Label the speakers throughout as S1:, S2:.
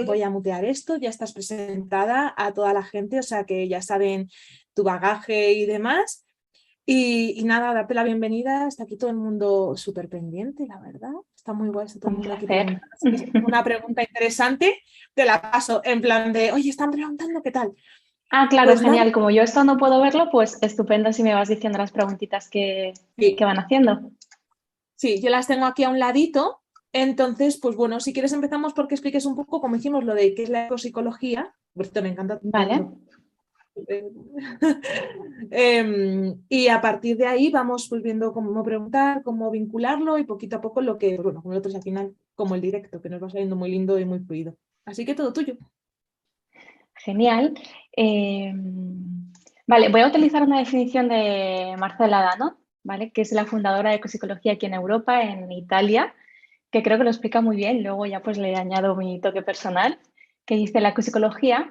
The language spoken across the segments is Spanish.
S1: voy a mutear esto, ya estás presentada a toda la gente, o sea que ya saben tu bagaje y demás. Y nada, darte la bienvenida, está aquí todo el mundo súper pendiente, la verdad. Está muy guay, está todo el
S2: Un
S1: mundo aquí
S2: placer.
S1: preguntando. Si es una pregunta interesante, te la paso en plan de, oye, están preguntando qué tal.
S2: Ah, claro,
S1: Pues nada,
S2: genial. Como yo esto no puedo verlo, pues estupendo si me vas diciendo las preguntitas que
S1: sí,
S2: van haciendo.
S1: sí, yo las tengo aquí a un ladito. Entonces, pues bueno, si quieres empezamos porque expliques un poco cómo hicimos lo de qué es la ecopsicología. Por cierto, me encanta tu
S2: Vale.
S1: fondo. Y a partir de ahí vamos pues viendo cómo preguntar, cómo vincularlo y poquito a poco lo que, bueno, como nosotros al final, como el directo, que nos va saliendo muy lindo y muy fluido. Así que todo tuyo.
S2: Genial. Eh, vale, voy a utilizar una definición de Marcela Dano, ¿vale? Que es la fundadora de ecopsicología aquí en Europa, en Italia, que creo que lo explica muy bien. Luego ya pues le añado mi toque personal, que dice la ecopsicología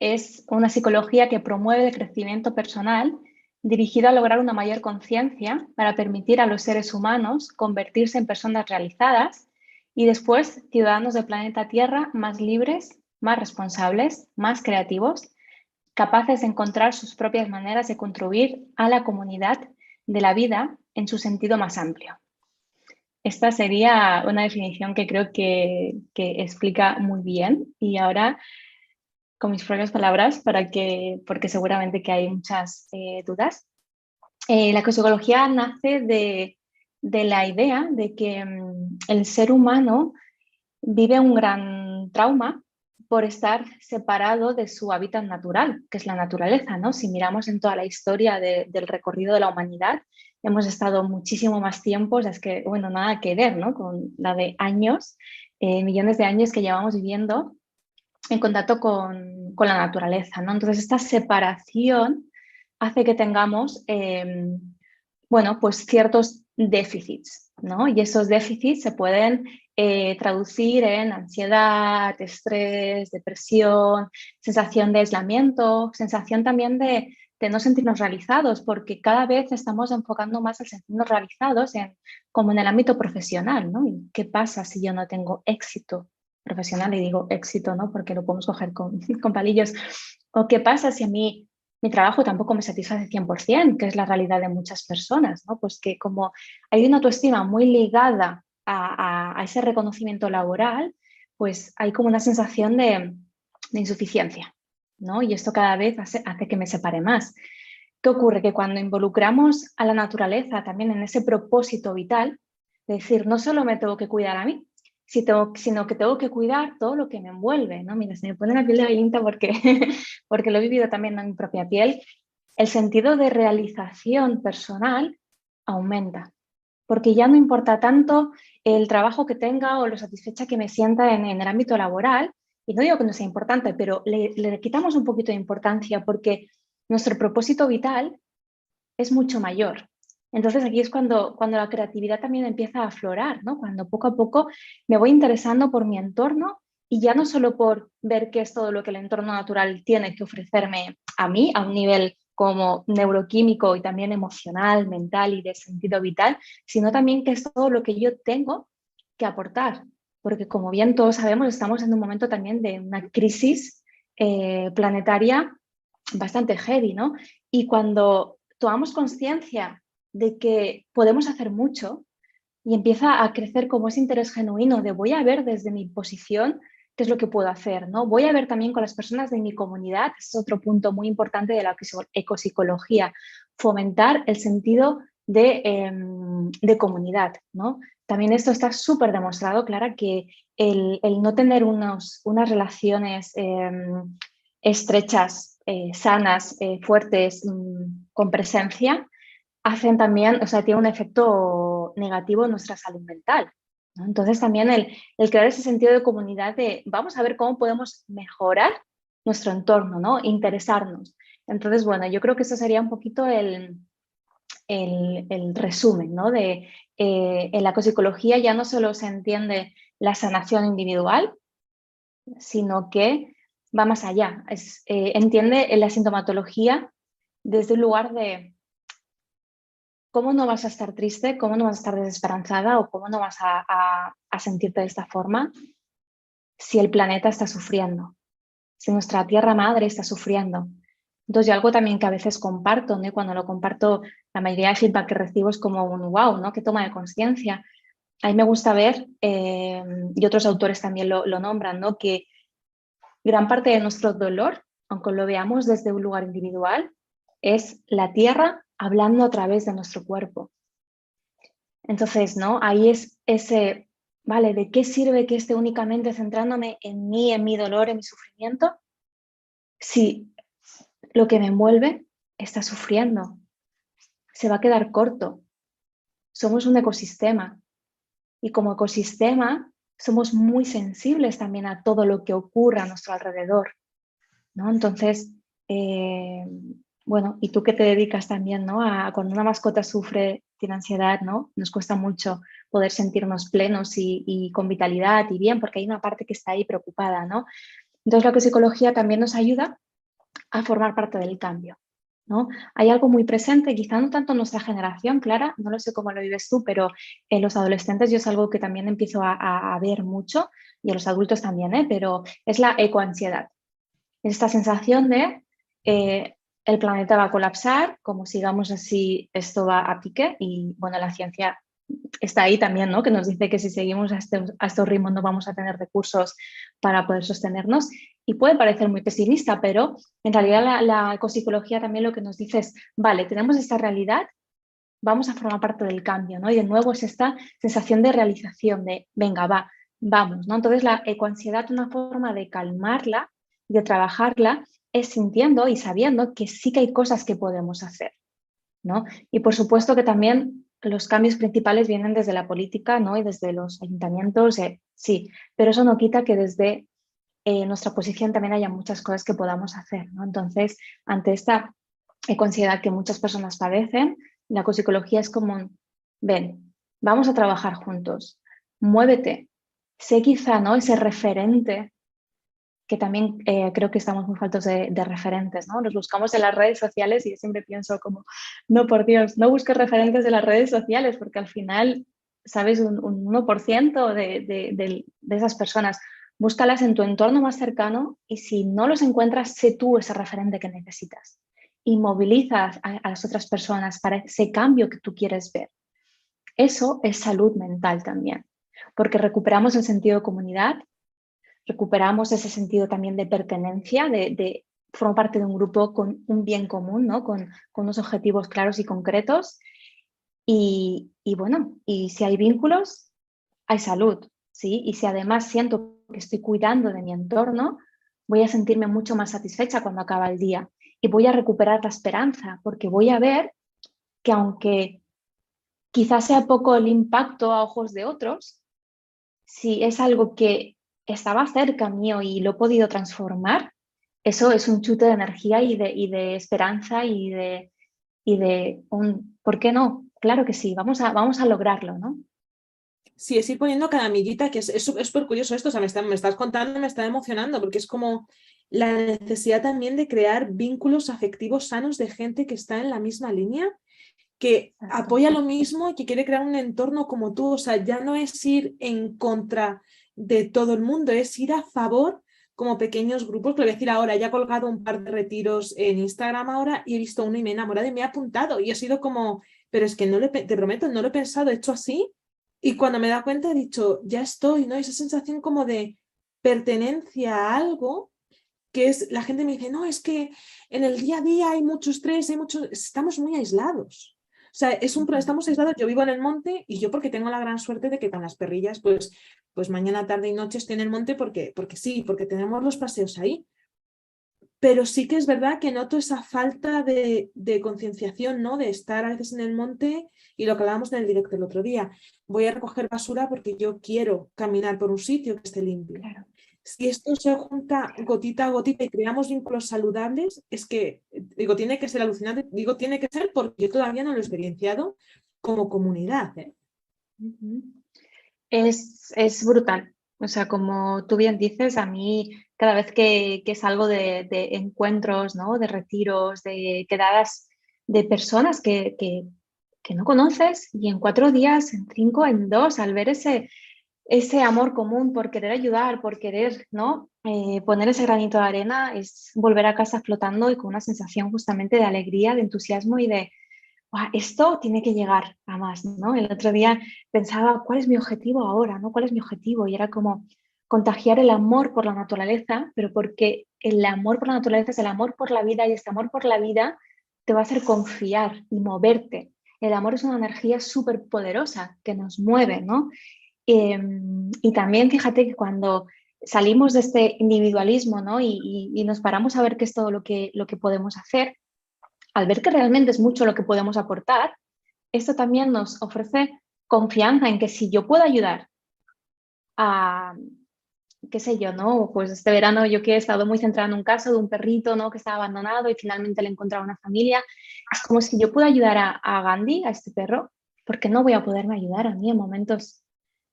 S2: es una psicología que promueve el crecimiento personal dirigida a lograr una mayor conciencia para permitir a los seres humanos convertirse en personas realizadas y después ciudadanos del planeta Tierra más libres, más responsables, más creativos, capaces de encontrar sus propias maneras de contribuir a la comunidad de la vida en su sentido más amplio. Esta sería una definición que creo que explica muy bien y ahora con mis propias palabras porque seguramente que hay muchas dudas. La ecopsicología nace de la idea de que el ser humano vive un gran trauma por estar separado de su hábitat natural, que es la naturaleza, ¿no? Si miramos en toda la historia del recorrido de la humanidad, hemos estado muchísimo más tiempo, es que, bueno, nada que ver, ¿no? Con la de años, millones de años que llevamos viviendo en contacto con la naturaleza, ¿no? Entonces, esta separación hace que tengamos, bueno, pues ciertos déficits, ¿no? Y esos déficits se pueden traducir en ansiedad, estrés, depresión, sensación de aislamiento, sensación también de no sentirnos realizados, porque cada vez estamos enfocando más el sentirnos realizados como en el ámbito profesional, ¿no? ¿Y qué pasa si yo no tengo éxito profesional? Y digo éxito, ¿no? Porque lo podemos coger con palillos. ¿O qué pasa si a mí mi trabajo tampoco me satisface 100%, que es la realidad de muchas personas, ¿no? Pues que como hay una autoestima muy ligada a ese reconocimiento laboral, pues hay como una sensación de insuficiencia, ¿no? Y esto cada vez hace que me separe más. ¿Qué ocurre? Que cuando involucramos a la naturaleza también en ese propósito vital, es decir, no solo me tengo que cuidar a mí, sino que tengo que cuidar todo lo que me envuelve, ¿no? Mira, se me pone la piel de gallina porque, porque lo he vivido también en mi propia piel. El sentido de realización personal aumenta, porque ya no importa tanto el trabajo que tenga o lo satisfecha que me sienta en el ámbito laboral, y no digo que no sea importante, pero le quitamos un poquito de importancia porque nuestro propósito vital es mucho mayor. Entonces aquí es cuando la creatividad también empieza a aflorar, ¿no? Cuando poco a poco me voy interesando por mi entorno y ya no solo por ver qué es todo lo que el entorno natural tiene que ofrecerme a mí, a un nivel como neuroquímico y también emocional, mental y de sentido vital, sino también qué es todo lo que yo tengo que aportar. Porque como bien todos sabemos, estamos en un momento también de una crisis planetaria bastante heavy, ¿no? Y cuando tomamos conciencia de que podemos hacer mucho y empieza a crecer como ese interés genuino de voy a ver desde mi posición qué es lo que puedo hacer, ¿no? Voy a ver también con las personas de mi comunidad, es otro punto muy importante de la ecopsicología, fomentar el sentido de comunidad, ¿no? También esto está súper demostrado, Clara, que el no tener unas relaciones estrechas, sanas, fuertes, con presencia, hacen también, o sea, tiene un efecto negativo en nuestra salud mental, ¿no? Entonces también el crear ese sentido de comunidad de vamos a ver cómo podemos mejorar nuestro entorno, ¿no? Interesarnos. Entonces, bueno, yo creo que eso sería un poquito el resumen, ¿no? En la ecopsicología ya no solo se entiende la sanación individual, sino que va más allá. Entiende la sintomatología desde un lugar de cómo no vas a estar triste, cómo no vas a estar desesperanzada o cómo no vas a sentirte de esta forma si el planeta está sufriendo, si nuestra tierra madre está sufriendo. Entonces, yo algo también que a veces comparto, ¿no? Y cuando lo comparto, la mayoría de feedback que recibo es como un wow, ¿no? Qué toma de conciencia. A mí me gusta ver, y otros autores también lo nombran, ¿no? Que gran parte de nuestro dolor, aunque lo veamos desde un lugar individual, es la tierra hablando a través de nuestro cuerpo. Entonces, ¿no? Ahí es ese, ¿vale? ¿De qué sirve que esté únicamente centrándome en mí, en mi dolor, en mi sufrimiento? Si lo que me envuelve está sufriendo, se va a quedar corto. Somos un ecosistema y como ecosistema somos muy sensibles también a todo lo que ocurre a nuestro alrededor, ¿no? Entonces, bueno, y tú que te dedicas también, ¿no? A cuando una mascota sufre, tiene ansiedad, ¿no? Nos cuesta mucho poder sentirnos plenos y con vitalidad y bien, porque hay una parte que está ahí preocupada, ¿no? Entonces, la psicología también nos ayuda a formar parte del cambio, ¿no? Hay algo muy presente, quizá no tanto en nuestra generación, Clara, no lo sé cómo lo vives tú, pero en los adolescentes yo es algo que también empiezo a ver mucho, y en los adultos también, pero es la ecoansiedad. Esta sensación de el planeta va a colapsar, como sigamos así, esto va a pique, y bueno, la ciencia está ahí también, ¿no? Que nos dice que si seguimos a estos ritmos no vamos a tener recursos para poder sostenernos. Y puede parecer muy pesimista, pero en realidad la ecopsicología también lo que nos dice es, vale, tenemos esta realidad, vamos a formar parte del cambio, ¿no? Y de nuevo es esta sensación de realización, de venga, va, vamos, ¿no? Entonces la ecoansiedad, una forma de calmarla, de trabajarla, es sintiendo y sabiendo que sí que hay cosas que podemos hacer, ¿no? Y por supuesto que también los cambios principales vienen desde la política, ¿no? Y desde los ayuntamientos, sí, pero eso no quita que desde nuestra posición también haya muchas cosas que podamos hacer, ¿no? Entonces, ante esta ansiedad que muchas personas padecen, la ecopsicología es como, ven, vamos a trabajar juntos, muévete, sé quizá, ¿no? Ese referente que también creo que estamos muy faltos de referentes, ¿no? Los buscamos en las redes sociales y yo siempre pienso como, no, por Dios, no busques referentes en las redes sociales porque al final, sabes, un 1% de esas personas, búscalas en tu entorno más cercano y si no los encuentras, sé tú ese referente que necesitas y movilizas a las otras personas para ese cambio que tú quieres ver. Eso es salud mental también, porque recuperamos el sentido de comunidad, recuperamos ese sentido también de pertenencia, de formar parte de un grupo con un bien común, ¿no? Con unos objetivos claros y concretos. Y bueno, y si hay vínculos, hay salud, ¿sí? Y si además siento que estoy cuidando de mi entorno, voy a sentirme mucho más satisfecha cuando acaba el día y voy a recuperar la esperanza porque voy a ver que aunque quizás sea poco el impacto a ojos de otros, si es algo que estaba cerca mío y lo he podido transformar, eso es un chute de energía y de esperanza y de un, ¿por qué no? Claro que sí, vamos a lograrlo, ¿no?
S1: Sí, es ir poniendo cada amiguita, que es súper curioso esto, o sea, me estás contando, me está emocionando, porque es como la necesidad también de crear vínculos afectivos sanos de gente que está en la misma línea, que
S2: Exacto.
S1: apoya lo mismo y que quiere crear un entorno como tú, o sea, ya no es ir en contra de todo el mundo, es ir a favor como pequeños grupos. Lo voy a decir ahora, ya he colgado un par de retiros en Instagram ahora y he visto uno y me he enamorado y me he apuntado y he sido como, pero es que no te prometo, no lo he pensado, he hecho así y cuando me da cuenta he dicho, ya estoy, ¿no? Esa sensación como de pertenencia a algo que es, la gente me dice, no, es que en el día a día hay mucho estrés, estamos muy aislados. O sea, estamos aislados, yo vivo en el monte y yo porque tengo la gran suerte de que con las perrillas, pues mañana, tarde y noche estoy en el monte porque sí, porque tenemos los paseos ahí. Pero sí que es verdad que noto esa falta de concienciación, ¿no? De estar a veces en el monte y lo que hablábamos en el directo el otro día. Voy a recoger basura porque yo quiero caminar por un sitio que esté limpio.
S2: Claro.
S1: Si esto se junta gotita a gotita y creamos vínculos saludables, es que, digo, tiene que ser alucinante, digo, tiene que ser porque yo todavía no lo he experienciado como comunidad, ¿eh?
S2: Es brutal. O sea, como tú bien dices, a mí cada vez que salgo de encuentros, ¿no? De retiros, de quedadas de personas que no conoces y en 4 días, en 5, en 2, al ver ese amor común por querer ayudar, por querer, ¿no? Poner ese granito de arena es volver a casa flotando y con una sensación justamente de alegría, de entusiasmo y de, "Buah, esto tiene que llegar a más", ¿no? El otro día pensaba, ¿cuál es mi objetivo ahora, ¿no? ¿Cuál es mi objetivo? Y era como contagiar el amor por la naturaleza, pero porque el amor por la naturaleza es el amor por la vida y este amor por la vida te va a hacer confiar y moverte. El amor es una energía súper poderosa que nos mueve, ¿no? Y también fíjate que cuando salimos de este individualismo, ¿no? y nos paramos a ver qué es todo lo que podemos hacer, al ver que realmente es mucho lo que podemos aportar, esto también nos ofrece confianza en que si yo puedo ayudar a, qué sé yo, ¿no? Pues este verano yo que he estado muy centrada en un caso de un perrito, ¿no? Que estaba abandonado y finalmente le he encontrado una familia. Es como si yo puedo ayudar a Gandhi, a este perro, porque no voy a poderme ayudar a mí en momentos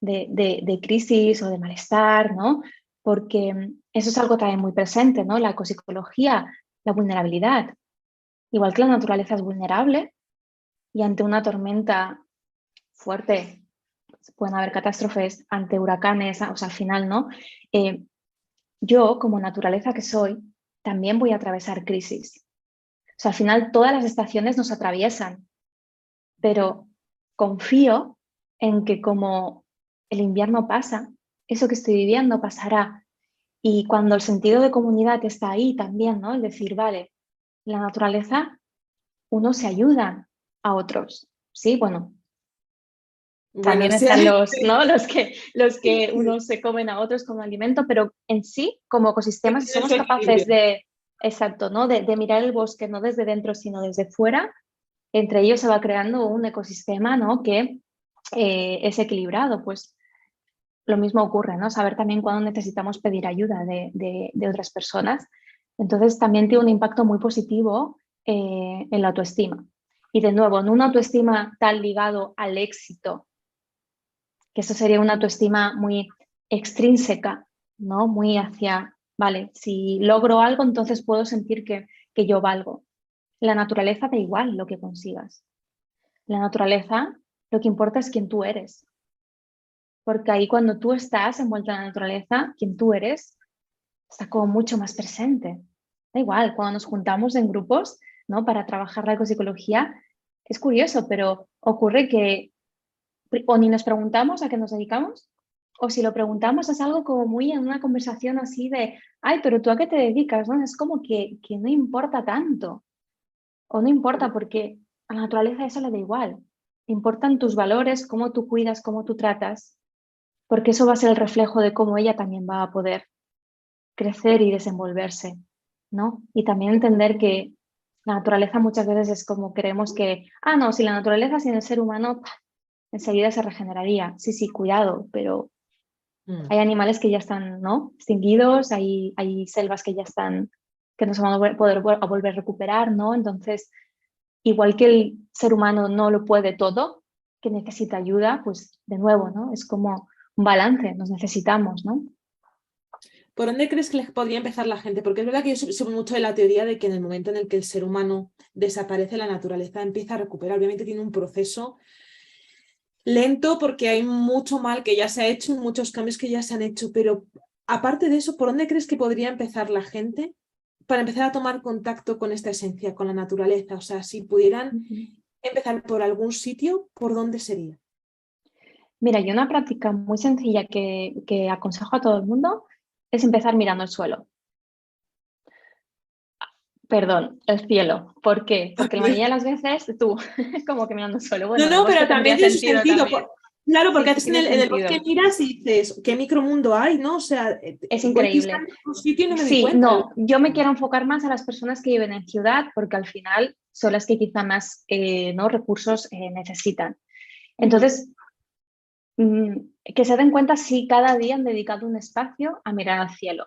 S2: de crisis o de malestar, ¿no? Porque eso es algo también muy presente, ¿no? La ecopsicología, la vulnerabilidad. Igual que la naturaleza es vulnerable y ante una tormenta fuerte, pueden haber catástrofes, ante huracanes, o sea, al final, ¿no? Yo, como naturaleza que soy, también voy a atravesar crisis. O sea, al final todas las estaciones nos atraviesan, pero confío en que como el invierno pasa, eso que estoy viviendo pasará. Y cuando el sentido de comunidad está ahí también, ¿no? Es decir, vale, la naturaleza, uno se ayuda a otros. Sí, bueno,
S1: Bueno,
S2: también
S1: sí,
S2: están
S1: hay-
S2: ¿no? los que unos se comen a otros como alimento, pero en sí, como ecosistemas, si
S1: tiene
S2: somos
S1: su
S2: capaces
S1: equilibrio.
S2: de, exacto, ¿no? De mirar el bosque no desde dentro, sino desde fuera, entre ellos se va creando un ecosistema, ¿no? Que es equilibrado. Pues lo mismo ocurre, ¿no? Saber también cuándo necesitamos pedir ayuda de otras personas. Entonces también tiene un impacto muy positivo en la autoestima. Y de nuevo, no una autoestima tan ligado al éxito, que eso sería una autoestima muy extrínseca, ¿no? Muy hacia, vale, si logro algo, entonces puedo sentir que yo valgo. La naturaleza da igual lo que consigas. La naturaleza, lo que importa es quién tú eres. Porque ahí cuando tú estás envuelto en la naturaleza, quien tú eres está como mucho más presente. Da igual, cuando nos juntamos en grupos, ¿no? Para trabajar la ecopsicología, es curioso, pero ocurre que o ni nos preguntamos a qué nos dedicamos, o si lo preguntamos es algo como muy en una conversación así de, ay, pero tú a qué te dedicas, ¿no? Es como que no importa tanto, o no importa porque a la naturaleza eso le da igual. Importan tus valores, cómo tú cuidas, cómo tú tratas, porque eso va a ser el reflejo de cómo ella también va a poder crecer y desenvolverse, ¿no? Y también entender que la naturaleza muchas veces es como creemos que, ah, no, si la naturaleza sin el ser humano, enseguida se regeneraría. Sí, sí, cuidado, pero
S1: Mm.
S2: hay animales que ya están, ¿no? Extinguidos, hay selvas que ya están, que no se van a a volver a recuperar, ¿no? Entonces, igual que el ser humano no lo puede todo, que necesita ayuda, pues de nuevo, ¿no? Es como un balance, nos necesitamos, ¿no?
S1: ¿Por dónde crees que les podría empezar la gente? Porque es verdad que yo soy mucho de la teoría de que en el momento en el que el ser humano desaparece, la naturaleza empieza a recuperar. Obviamente tiene un proceso lento porque hay mucho mal que ya se ha hecho y muchos cambios que ya se han hecho, pero aparte de eso, ¿por dónde crees que podría empezar la gente para empezar a tomar contacto con esta esencia, con la naturaleza? O sea, si pudieran
S2: Ujú.
S1: empezar por algún sitio, ¿por dónde sería?
S2: Mira, y una práctica muy sencilla que aconsejo a todo el mundo es empezar mirando el suelo. Perdón, el cielo. ¿Por qué? Porque la mayoría de las veces tú, como que mirando el suelo,
S1: No,
S2: bueno, el
S1: no,
S2: bosque
S1: pero también
S2: tendría
S1: tiene su
S2: sentido
S1: sentido.
S2: también.
S1: Claro, porque
S2: Sí,
S1: a
S2: sí
S1: veces
S2: tiene
S1: en el bosque
S2: sentido.
S1: miras y dices, ¿qué micromundo hay? ¿No? O sea,
S2: Es
S1: voy
S2: increíble.
S1: pisando por un sitio y no me di
S2: Sí,
S1: cuenta.
S2: no, yo me quiero enfocar más a las personas que viven en ciudad porque al final son las que quizá más ¿no? recursos necesitan.
S1: Ujú.
S2: Entonces, que se den cuenta si cada día han dedicado un espacio a mirar al cielo.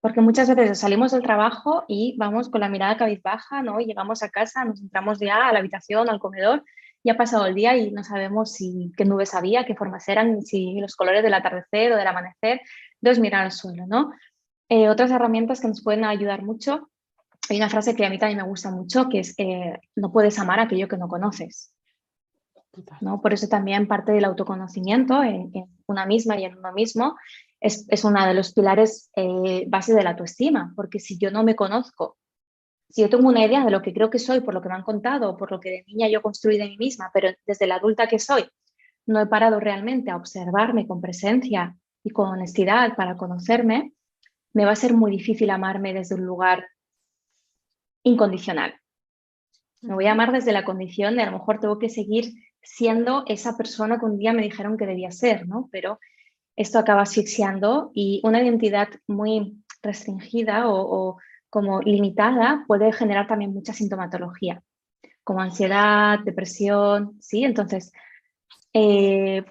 S2: Porque muchas veces salimos del trabajo y vamos con la mirada cabizbaja, ¿no? Y llegamos a casa, nos entramos ya a la habitación, al comedor, y ha pasado el día y no sabemos si qué nubes había, qué formas eran, si los colores del atardecer o del amanecer. Entonces, mirar al suelo, ¿no? Otras herramientas que nos pueden ayudar mucho, hay una frase que a mí también me gusta mucho, que es, no puedes amar aquello que no conoces.
S1: Total.
S2: ¿no? Por eso también parte del autoconocimiento en una misma y en uno mismo es uno de los pilares base de la autoestima, porque si yo no me conozco, si yo tengo una idea de lo que creo que soy, por lo que me han contado, por lo que de niña yo construí de mí misma, pero desde la adulta que soy, no he parado realmente a observarme con presencia y con honestidad para conocerme, me va a ser muy difícil amarme desde un lugar incondicional. Me voy a
S1: Ujú.
S2: amar desde la condición de a lo mejor tengo que seguir siendo esa persona que un día me dijeron que debía ser, ¿no? Pero esto acaba asfixiando y una identidad muy restringida o como limitada puede generar también mucha sintomatología, como ansiedad, depresión, ¿sí? Entonces,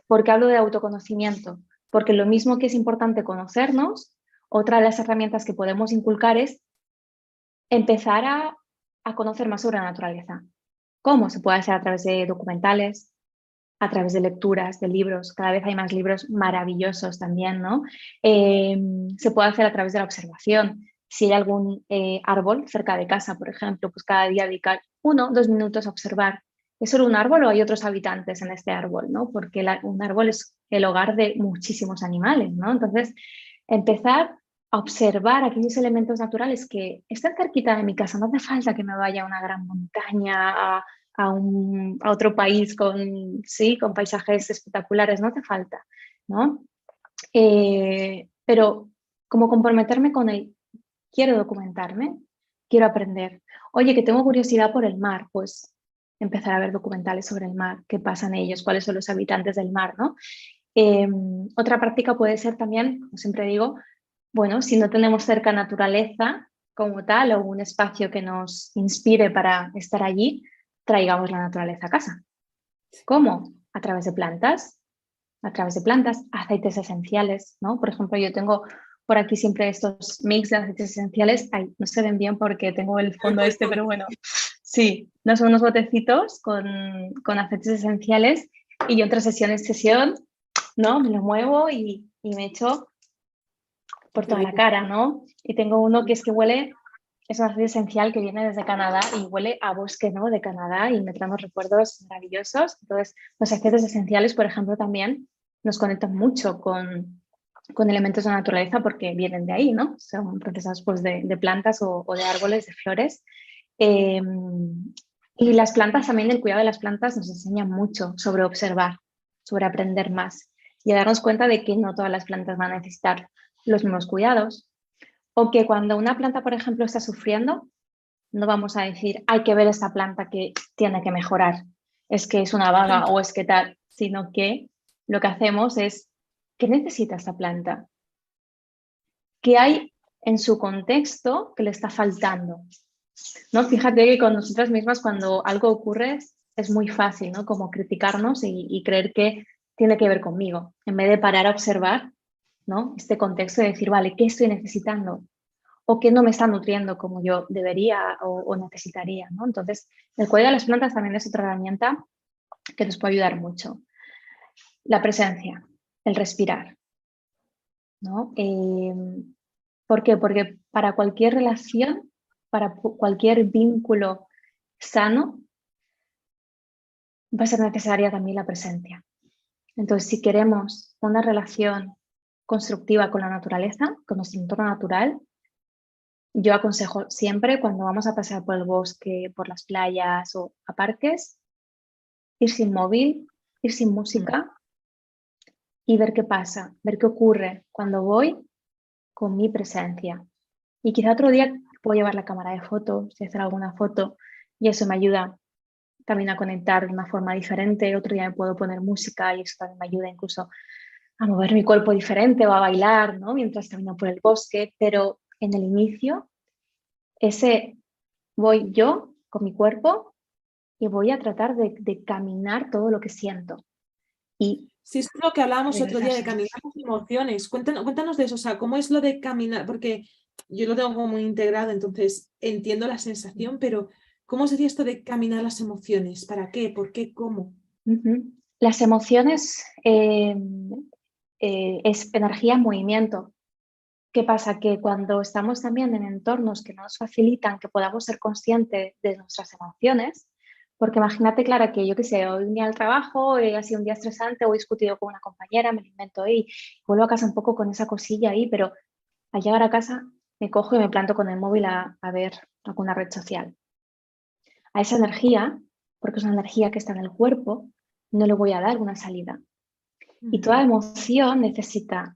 S2: ¿por qué hablo de autoconocimiento? Porque lo mismo que es importante conocernos, otra de las herramientas que podemos inculcar es empezar a conocer más sobre la naturaleza. ¿Cómo? Se puede hacer a través de documentales, a través de lecturas, de libros. Cada vez hay más libros maravillosos también, ¿no? Se puede hacer a través de la observación. Si hay algún árbol cerca de casa, por ejemplo, pues cada día dedicar 1 o 2 minutos a observar. ¿Es solo un árbol o hay otros habitantes en este árbol, ¿no? Porque un árbol es el hogar de muchísimos animales, ¿no? Entonces, empezar a observar aquellos elementos naturales que están cerquita de mi casa. No hace falta que me vaya a una gran montaña, a otro país sí, con paisajes espectaculares, no hace falta, ¿no? Pero como comprometerme con el, quiero documentarme, quiero aprender. Oye, que tengo curiosidad por el mar, pues empezar a ver documentales sobre el mar, qué pasa en ellos, cuáles son los habitantes del mar, ¿no? Otra práctica puede ser también, como siempre digo, bueno, si no tenemos cerca naturaleza como tal o un espacio que nos inspire para estar allí, traigamos la naturaleza a casa. ¿Cómo? A través de plantas, aceites esenciales, ¿no? Por ejemplo, yo tengo por aquí siempre estos mix de aceites esenciales. Ay, no se ven bien porque tengo el
S1: He
S2: fondo este,
S1: puesto.
S2: pero bueno, sí, no son unos botecitos con aceites esenciales y yo entre sesión, ¿no? Me lo muevo y me echo por
S1: Qué
S2: toda la
S1: rico.
S2: cara, ¿no? Y tengo uno que es que huele, es un aceite esencial que viene desde Canadá y huele a bosque, ¿no? De Canadá y me trae unos recuerdos maravillosos. Entonces, los aceites esenciales, por ejemplo, también nos conectan mucho con elementos de la naturaleza porque vienen de ahí, ¿no? Son procesados pues, de plantas o de árboles, de flores. Eh, y las plantas, también el cuidado de las plantas nos enseña mucho sobre observar, sobre aprender más y a darnos cuenta de que no todas las plantas van a necesitar los mismos cuidados. O que cuando una planta, por ejemplo, está sufriendo, no vamos a decir, hay que ver esta planta que tiene que mejorar, es que es una vaga o es que tal, sino que lo que hacemos es, ¿qué necesita esta planta? ¿Qué hay en su contexto que le está faltando? ¿No? Fíjate que con nosotras mismas cuando algo ocurre es muy fácil, ¿no? Como criticarnos y creer que tiene que ver conmigo, en vez de parar a observar, ¿no? Este contexto y decir, vale, ¿qué estoy necesitando? O qué no me está nutriendo como yo debería o necesitaría, ¿no? Entonces, el cuidado de las plantas también es otra herramienta que nos puede ayudar mucho. La presencia, el respirar, ¿no? ¿Por qué? Porque para cualquier relación, para cualquier vínculo sano, va a ser necesaria también la presencia. Entonces, si queremos una relación constructiva con la naturaleza, con nuestro entorno natural, yo aconsejo siempre cuando vamos a pasar por el bosque, por las playas o a parques, ir sin móvil, ir sin
S1: Mm.
S2: música y ver qué pasa, ver qué ocurre cuando voy con mi presencia. Y quizá otro día puedo llevar la cámara de fotos y hacer alguna foto y eso me ayuda también a conectar de una forma diferente. Otro día me puedo poner música y eso también me ayuda incluso a mover mi cuerpo diferente o a bailar, ¿no? Mientras camino por el bosque, pero en el inicio, ese voy yo con mi cuerpo y voy a tratar de caminar todo lo que siento y
S1: Sí, es lo que hablábamos otro día de
S2: regresar.
S1: caminar las emociones. Cuéntanos de eso, o sea, ¿cómo es lo de caminar? Porque yo lo tengo como muy integrado, entonces entiendo la sensación, pero ¿cómo sería esto de caminar las emociones? ¿Para qué? ¿Por qué? ¿Cómo?
S2: Las emociones es energía en movimiento. ¿Qué pasa? Que cuando estamos también en entornos que nos facilitan que podamos ser conscientes de nuestras emociones, Porque imagínate, Clara, que yo qué sé, hoy un día al trabajo, ha sido un día estresante, o he discutido con una compañera, me lo invento y vuelvo a casa un poco con esa cosilla ahí, pero al llegar a casa me cojo y me planto con el móvil a ver alguna red social. A esa energía, porque es una energía que está en el cuerpo, no le voy a dar una salida. Y toda emoción necesita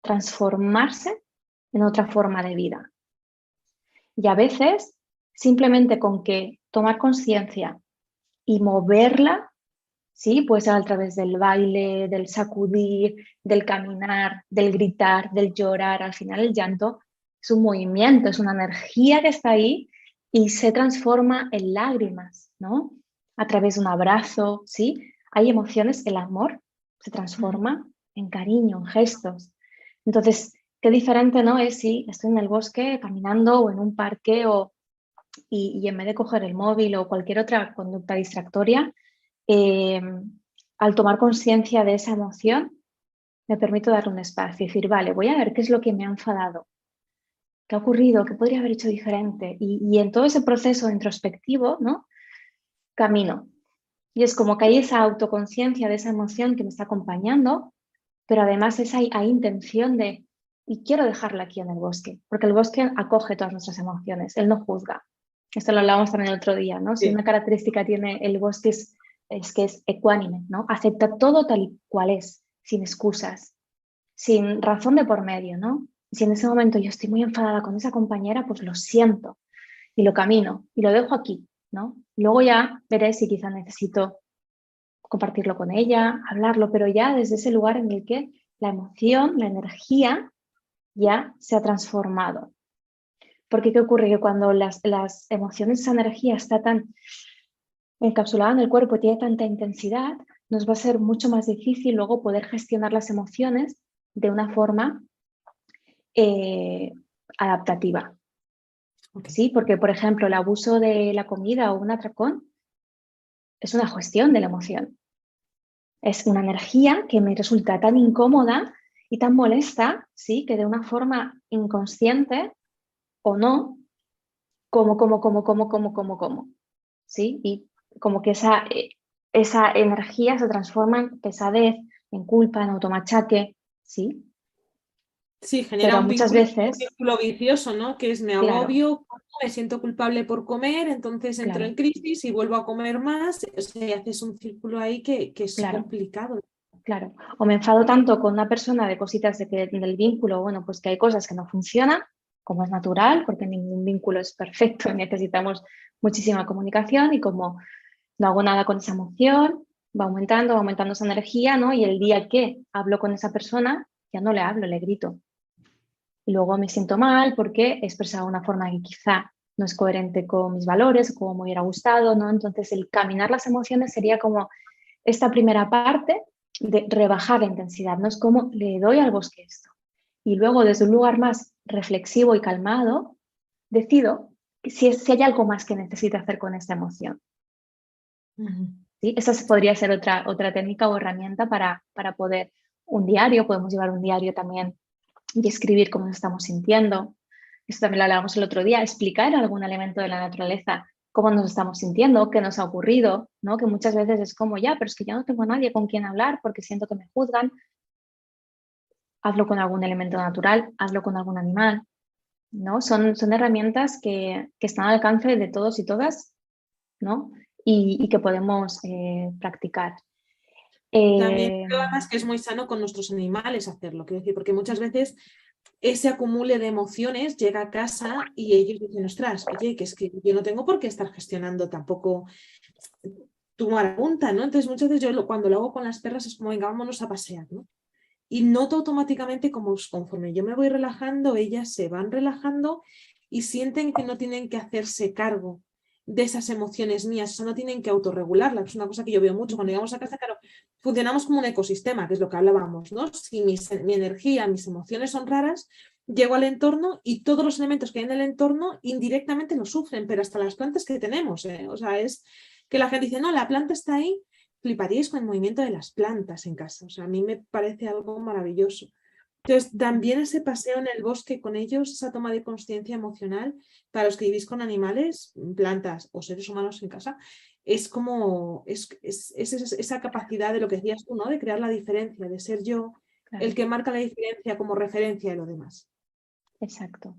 S2: transformarse en otra forma de vida. Y a veces, simplemente con que tomar conciencia y moverla, ¿sí? Puede ser a través del baile, del sacudir, del caminar, del gritar, del llorar. Al final el llanto es un movimiento, es una energía que está ahí y se transforma en lágrimas, ¿no? A través de un abrazo, ¿sí? Hay emociones, el amor se transforma en cariño, en gestos. Entonces, qué diferente, ¿no? Es si estoy en el bosque caminando o en un parque y en vez de coger el móvil o cualquier otra conducta distractoria, eh, al tomar conciencia de esa emoción, me permito darle un espacio y decir, vale, voy a ver qué es lo que me ha enfadado, qué ha ocurrido, qué podría haber hecho diferente. Y en todo ese proceso introspectivo, ¿no? Camino. Y es como que hay esa autoconciencia de esa emoción que me está acompañando, pero además hay intención de, y quiero dejarla aquí en el bosque, porque el bosque acoge todas nuestras emociones, él no juzga. Esto lo hablábamos también el otro día, ¿no? Si
S1: Sí.
S2: una característica tiene el bosque es que es ecuánime, ¿no? Acepta todo tal y cual es, sin excusas, sin razón de por medio, ¿no? Si en ese momento yo estoy muy enfadada con esa compañera, pues lo siento y lo camino y lo dejo aquí, ¿no? Luego ya veré si quizá necesito compartirlo con ella, hablarlo, pero ya desde ese lugar en el que la emoción, la energía ya se ha transformado. Porque ¿qué ocurre? Que cuando las emociones, esa energía está tan encapsulada en el cuerpo y tiene tanta intensidad, nos va a ser mucho más difícil luego poder gestionar las emociones de una forma eh, adaptativa.
S1: Okay.
S2: ¿Sí? Porque, por ejemplo, el abuso de la comida o un atracón es una gestión de la emoción. Es una energía que me resulta tan incómoda y tan molesta, ¿sí? Que de una forma inconsciente o no, como, ¿sí? Y como que esa energía se transforma en pesadez, en culpa, en automachaque, ¿sí?
S1: Sí, genera
S2: Pero muchas
S1: un
S2: veces,
S1: vínculo vicioso, ¿no? Que es me
S2: claro,
S1: agobio, me siento culpable por comer, entonces entro en
S2: claro,
S1: crisis y vuelvo a comer más. O sea, y haces un círculo ahí que es
S2: claro,
S1: complicado.
S2: claro. O me enfado tanto con una persona de cositas del vínculo, bueno, pues que hay cosas que no funcionan, como es natural, porque ningún vínculo es perfecto y necesitamos muchísima comunicación y como no hago nada con esa emoción, va aumentando esa energía, ¿no? Y el día que hablo con esa persona, ya no le hablo, le grito. Y luego me siento mal porque he expresado una forma que quizá no es coherente con mis valores, como me hubiera gustado, ¿no? Entonces, el caminar las emociones sería como esta primera parte de rebajar la intensidad, ¿no? Es como le doy al bosque esto. Y luego, desde un lugar más reflexivo y calmado, decido si hay algo más que necesito hacer con esta emoción. ¿Sí? Esa podría ser otra técnica o herramienta para poder un diario, podemos llevar un diario también y escribir cómo nos estamos sintiendo. Esto también lo hablábamos el otro día, explicar algún elemento de la naturaleza, cómo nos estamos sintiendo, qué nos ha ocurrido, ¿no? Que muchas veces es como, ya, pero es que ya no tengo a nadie con quien hablar porque siento que me juzgan. Hazlo con algún elemento natural, hazlo con algún animal, ¿no? Son herramientas que están al alcance de todos y todas, ¿no? Y que podemos practicar.
S1: También
S2: Eh,
S1: creo además que es muy sano con nuestros animales hacerlo, quiero decir, porque muchas veces ese acumule de emociones llega a casa y ellos dicen, ostras, oye, que es que yo no tengo por qué estar gestionando tampoco tu marabunta, ¿no? Entonces muchas veces cuando lo hago con las perras es como, venga, vámonos a pasear, ¿no? Y noto automáticamente como conforme yo me voy relajando, ellas se van relajando y sienten que no tienen que hacerse cargo de esas emociones mías, o sea, no tienen que autorregularlas. Es una cosa que yo veo mucho. Cuando llegamos a casa, claro, funcionamos como un ecosistema, que es lo que hablábamos, ¿no? Si mi energía, mis emociones son raras, llego al entorno y todos los elementos que hay en el entorno indirectamente lo sufren, pero hasta las plantas que tenemos, ¿eh? O sea, es que la gente dice, no, la planta está ahí, fliparíais con el movimiento de las plantas en casa. O sea, a mí me parece algo maravilloso. Entonces, también ese paseo en el bosque con ellos, esa toma de conciencia emocional, para los que vivís con animales, plantas o seres humanos en casa, es como, esa capacidad de lo que decías tú, ¿no? De crear la diferencia, de ser yo
S2: Claro,
S1: el que marca la diferencia como referencia de lo demás.
S2: exacto,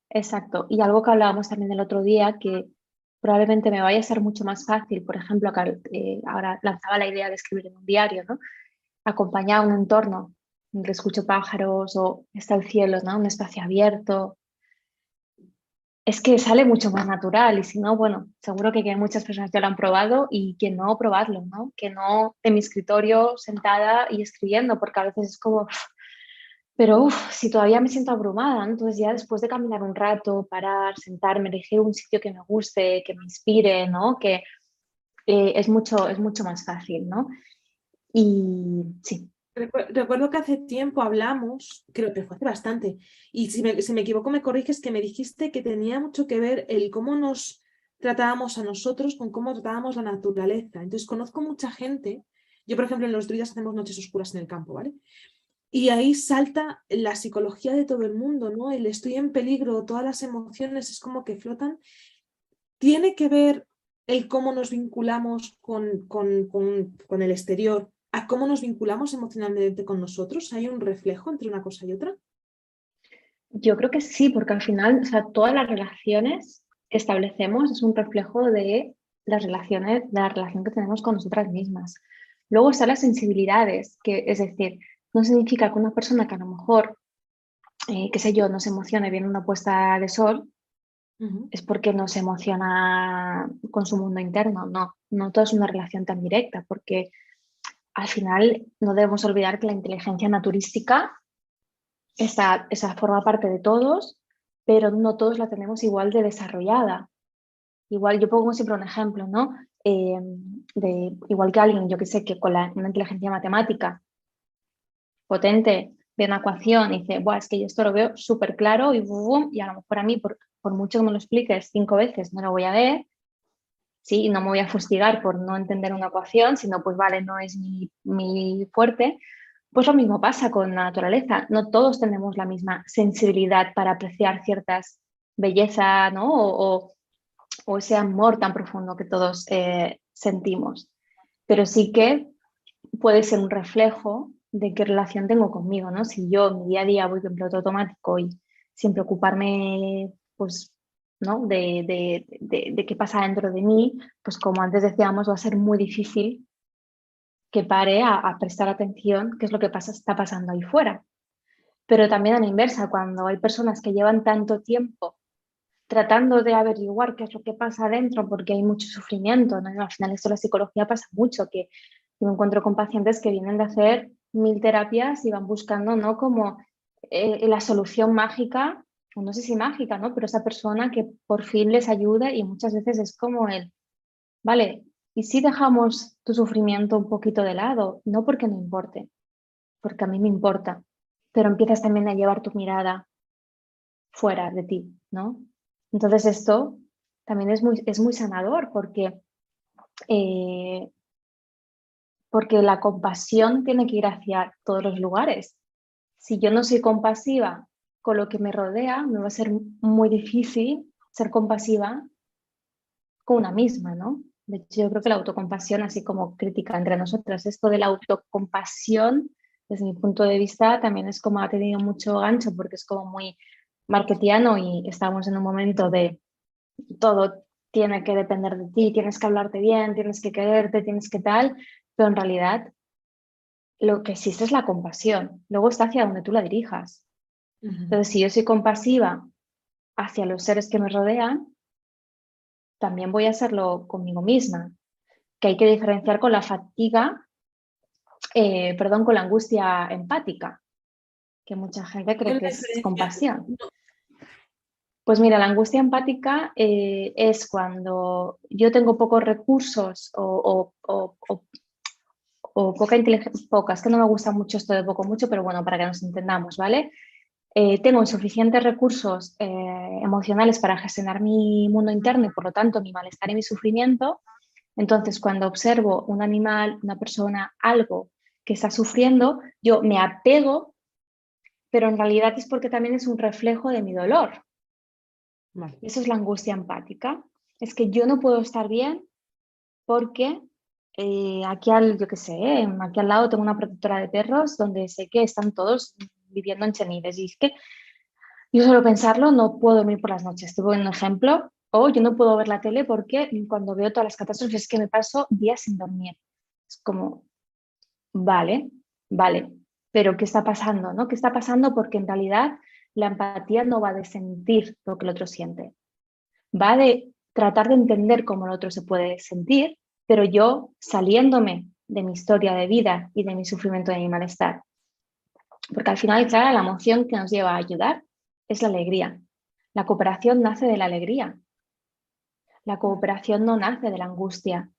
S2: exacto. Y algo que hablábamos también el otro día, que probablemente me vaya a ser mucho más fácil, por ejemplo, ahora lanzaba la idea de escribir en un diario, ¿no? Acompañar un entorno donde escucho pájaros o está el cielo, ¿no? Un espacio abierto. Es que sale mucho más natural y si no, bueno, seguro que muchas personas ya lo han probado y que no probarlo, ¿no? Que no en mi escritorio sentada y escribiendo, porque a veces es como, pero si todavía me siento abrumada, ¿no? Entonces ya después de caminar un rato, parar, sentarme, elegir un sitio que me guste, que me inspire, ¿no? Que es mucho más fácil, ¿no? Y sí.
S1: Recuerdo que hace tiempo hablamos, creo que fue hace bastante, y si me equivoco me corriges, que me dijiste que tenía mucho que ver el cómo nos tratábamos a nosotros con cómo tratábamos la naturaleza. Entonces conozco mucha gente, yo por ejemplo en los druidas hacemos noches oscuras en el campo, ¿vale? Y ahí salta la psicología de todo el mundo, ¿no? El estoy en peligro, todas las emociones es como que flotan. Tiene que ver el cómo nos vinculamos con el exterior, a cómo nos vinculamos emocionalmente con nosotros. ¿Hay un reflejo entre una cosa y otra?
S2: Yo creo que sí, porque al final, o sea, todas las relaciones que establecemos es un reflejo de las relaciones, de la relación que tenemos con nosotras mismas. Luego están las sensibilidades, que es decir, no significa que una persona que a lo mejor, qué sé yo, no se emocione viendo una puesta de sol,
S1: Ujú.
S2: es porque no se emociona con su mundo interno. No, no todo es una relación tan directa, porque al final no debemos olvidar que la inteligencia naturística esa forma parte de todos, pero no todos la tenemos igual de desarrollada. Igual, yo pongo siempre un ejemplo, ¿no? Igual que alguien, yo que sé, que con una inteligencia matemática potente ve una ecuación y dice, Buah, es que yo esto lo veo súper claro y, bum, y a lo mejor a mí, por mucho que me lo expliques 5 veces, no lo voy a ver, ¿sí? Y no me voy a fustigar por no entender una ecuación, sino pues vale, no es mi fuerte. Pues lo mismo pasa con la naturaleza. No todos tenemos la misma sensibilidad para apreciar ciertas bellezas, ¿no? O ese amor tan profundo que todos sentimos. Pero sí que puede ser un reflejo de qué relación tengo conmigo, ¿no? Si yo en mi día a día voy en piloto automático y sin preocuparme, pues, ¿no? De qué pasa dentro de mí, pues como antes decíamos, va a ser muy difícil que pare a prestar atención qué es lo que está pasando ahí fuera. Pero también a la inversa, cuando hay personas que llevan tanto tiempo tratando de averiguar qué es lo que pasa adentro porque hay mucho sufrimiento, ¿no? Al final esto en la psicología pasa mucho, que yo me encuentro con pacientes que vienen de hacer 1000 terapias y van buscando, ¿no? Como la solución mágica, o no sé si mágica, ¿no? Pero esa persona que por fin les ayuda y muchas veces es como el, vale, ¿y si dejamos tu sufrimiento un poquito de lado? No porque no importe, porque a mí me importa, pero empiezas también a llevar tu mirada fuera de ti, ¿no? Entonces esto también es muy sanador eh, porque la compasión tiene que ir hacia todos los lugares. Si yo no soy compasiva con lo que me rodea, me va a ser muy difícil ser compasiva con una misma, ¿no? De hecho, yo creo que la autocompasión, así como crítica entre nosotras, esto de la autocompasión, desde mi punto de vista, también es como ha tenido mucho gancho porque es como muy marketiano y estamos en un momento de todo tiene que depender de ti, tienes que hablarte bien, tienes que quererte, tienes que tal, pero en realidad lo que existe es la compasión. Luego está hacia donde tú la dirijas.
S1: Ujú.
S2: Entonces, si yo soy compasiva hacia los seres que me rodean, también voy a hacerlo conmigo misma, que hay que diferenciar con la fatiga, perdón, con la angustia empática, que mucha gente cree
S1: ¿Cuál
S2: que
S1: es la
S2: es
S1: diferencia?
S2: compasión.
S1: No.
S2: Pues mira, la angustia empática es cuando yo tengo pocos recursos o poca inteligencia, pocas, que no me gusta mucho esto de poco mucho, pero bueno, para que nos entendamos, ¿vale? Tengo insuficientes recursos emocionales para gestionar mi mundo interno y por lo tanto mi malestar y mi sufrimiento. Entonces, cuando observo un animal, una persona, algo que está sufriendo, yo me apego, pero en realidad es porque también es un reflejo de mi dolor.
S1: Vale.
S2: Y eso es la angustia empática. Es que yo no puedo estar bien, porque yo qué sé, aquí al lado tengo una protectora de perros donde sé que están todos viviendo en Chenides y es que yo solo pensarlo no puedo dormir por las noches. Te pongo un ejemplo. O yo no puedo ver la tele porque cuando veo todas las catástrofes es que me paso días sin dormir. Es como, vale, vale, pero ¿qué está pasando, no? ¿Qué está pasando? Porque en realidad la empatía no va de sentir lo que el otro siente. Va de tratar de entender cómo el otro se puede sentir, pero yo saliéndome de mi historia de vida y de mi sufrimiento, de mi malestar. Porque al final, claro, la emoción que nos lleva a ayudar es la alegría. La cooperación nace de la alegría. La cooperación no nace de la angustia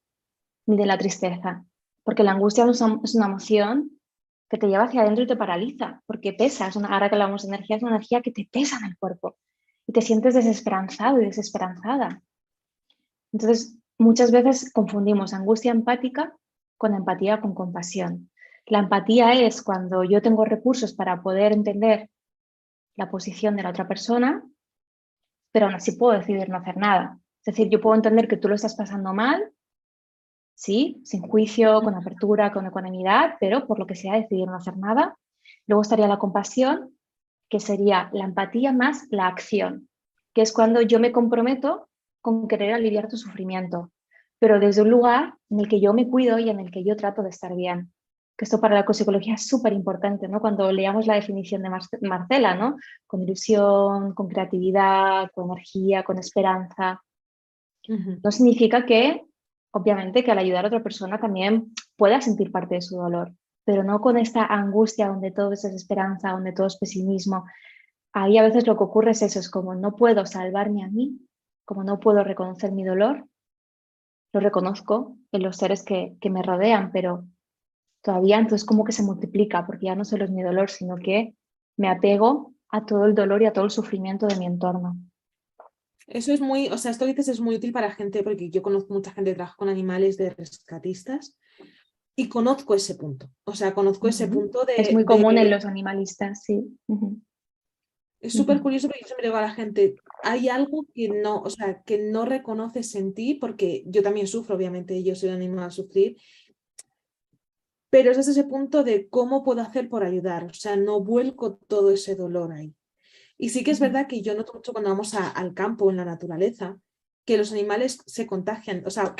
S2: ni de la tristeza, porque la angustia es una emoción que te lleva hacia adentro y te paraliza, porque pesa. Ahora que hablamos de energía, es una energía que te pesa en el cuerpo y te sientes desesperanzado y desesperanzada. Entonces, muchas veces confundimos angustia empática con empatía con compasión. La empatía es cuando yo tengo recursos para poder entender la posición de la otra persona, pero aún así puedo decidir no hacer nada. Es decir, yo puedo entender que tú lo estás pasando mal, sí, sin juicio, con apertura, con ecuanimidad, pero por lo que sea decidir no hacer nada. Luego estaría la compasión, que sería la empatía más la acción, que es cuando yo me comprometo con querer aliviar tu sufrimiento, pero desde un lugar en el que yo me cuido y en el que yo trato de estar bien. Que esto para la ecopsicología es súper importante, ¿no? Cuando leamos la definición de Marcela, ¿no? Con ilusión, con creatividad, con energía, con esperanza. No significa que, obviamente, que al ayudar a otra persona también pueda sentir parte de su dolor, pero no con esta angustia donde todo es desesperanza, donde todo es pesimismo. Ahí a veces lo que ocurre es eso, es como no puedo salvarme a mí, como no puedo reconocer mi dolor, lo reconozco en los seres que me rodean, pero todavía entonces como que se multiplica, porque ya no solo es mi dolor, sino que me apego a todo el dolor y a todo el sufrimiento de mi entorno.
S1: Eso es muy, o sea, esto que dices es muy útil para gente, porque yo conozco mucha gente que trabaja con animales de rescatistas y conozco ese punto. O sea, conozco ese punto
S2: Es muy común en los animalistas, sí.
S1: Es súper curioso porque yo siempre digo a la gente, hay algo que no, o sea, que no reconoces en ti, porque yo también sufro, obviamente, yo soy un animal a sufrir, pero es desde ese punto de cómo puedo hacer por ayudar, o sea, no vuelco todo ese dolor ahí. Y sí que es verdad que yo noto mucho cuando vamos al campo, en la naturaleza, que los animales se contagian, o sea,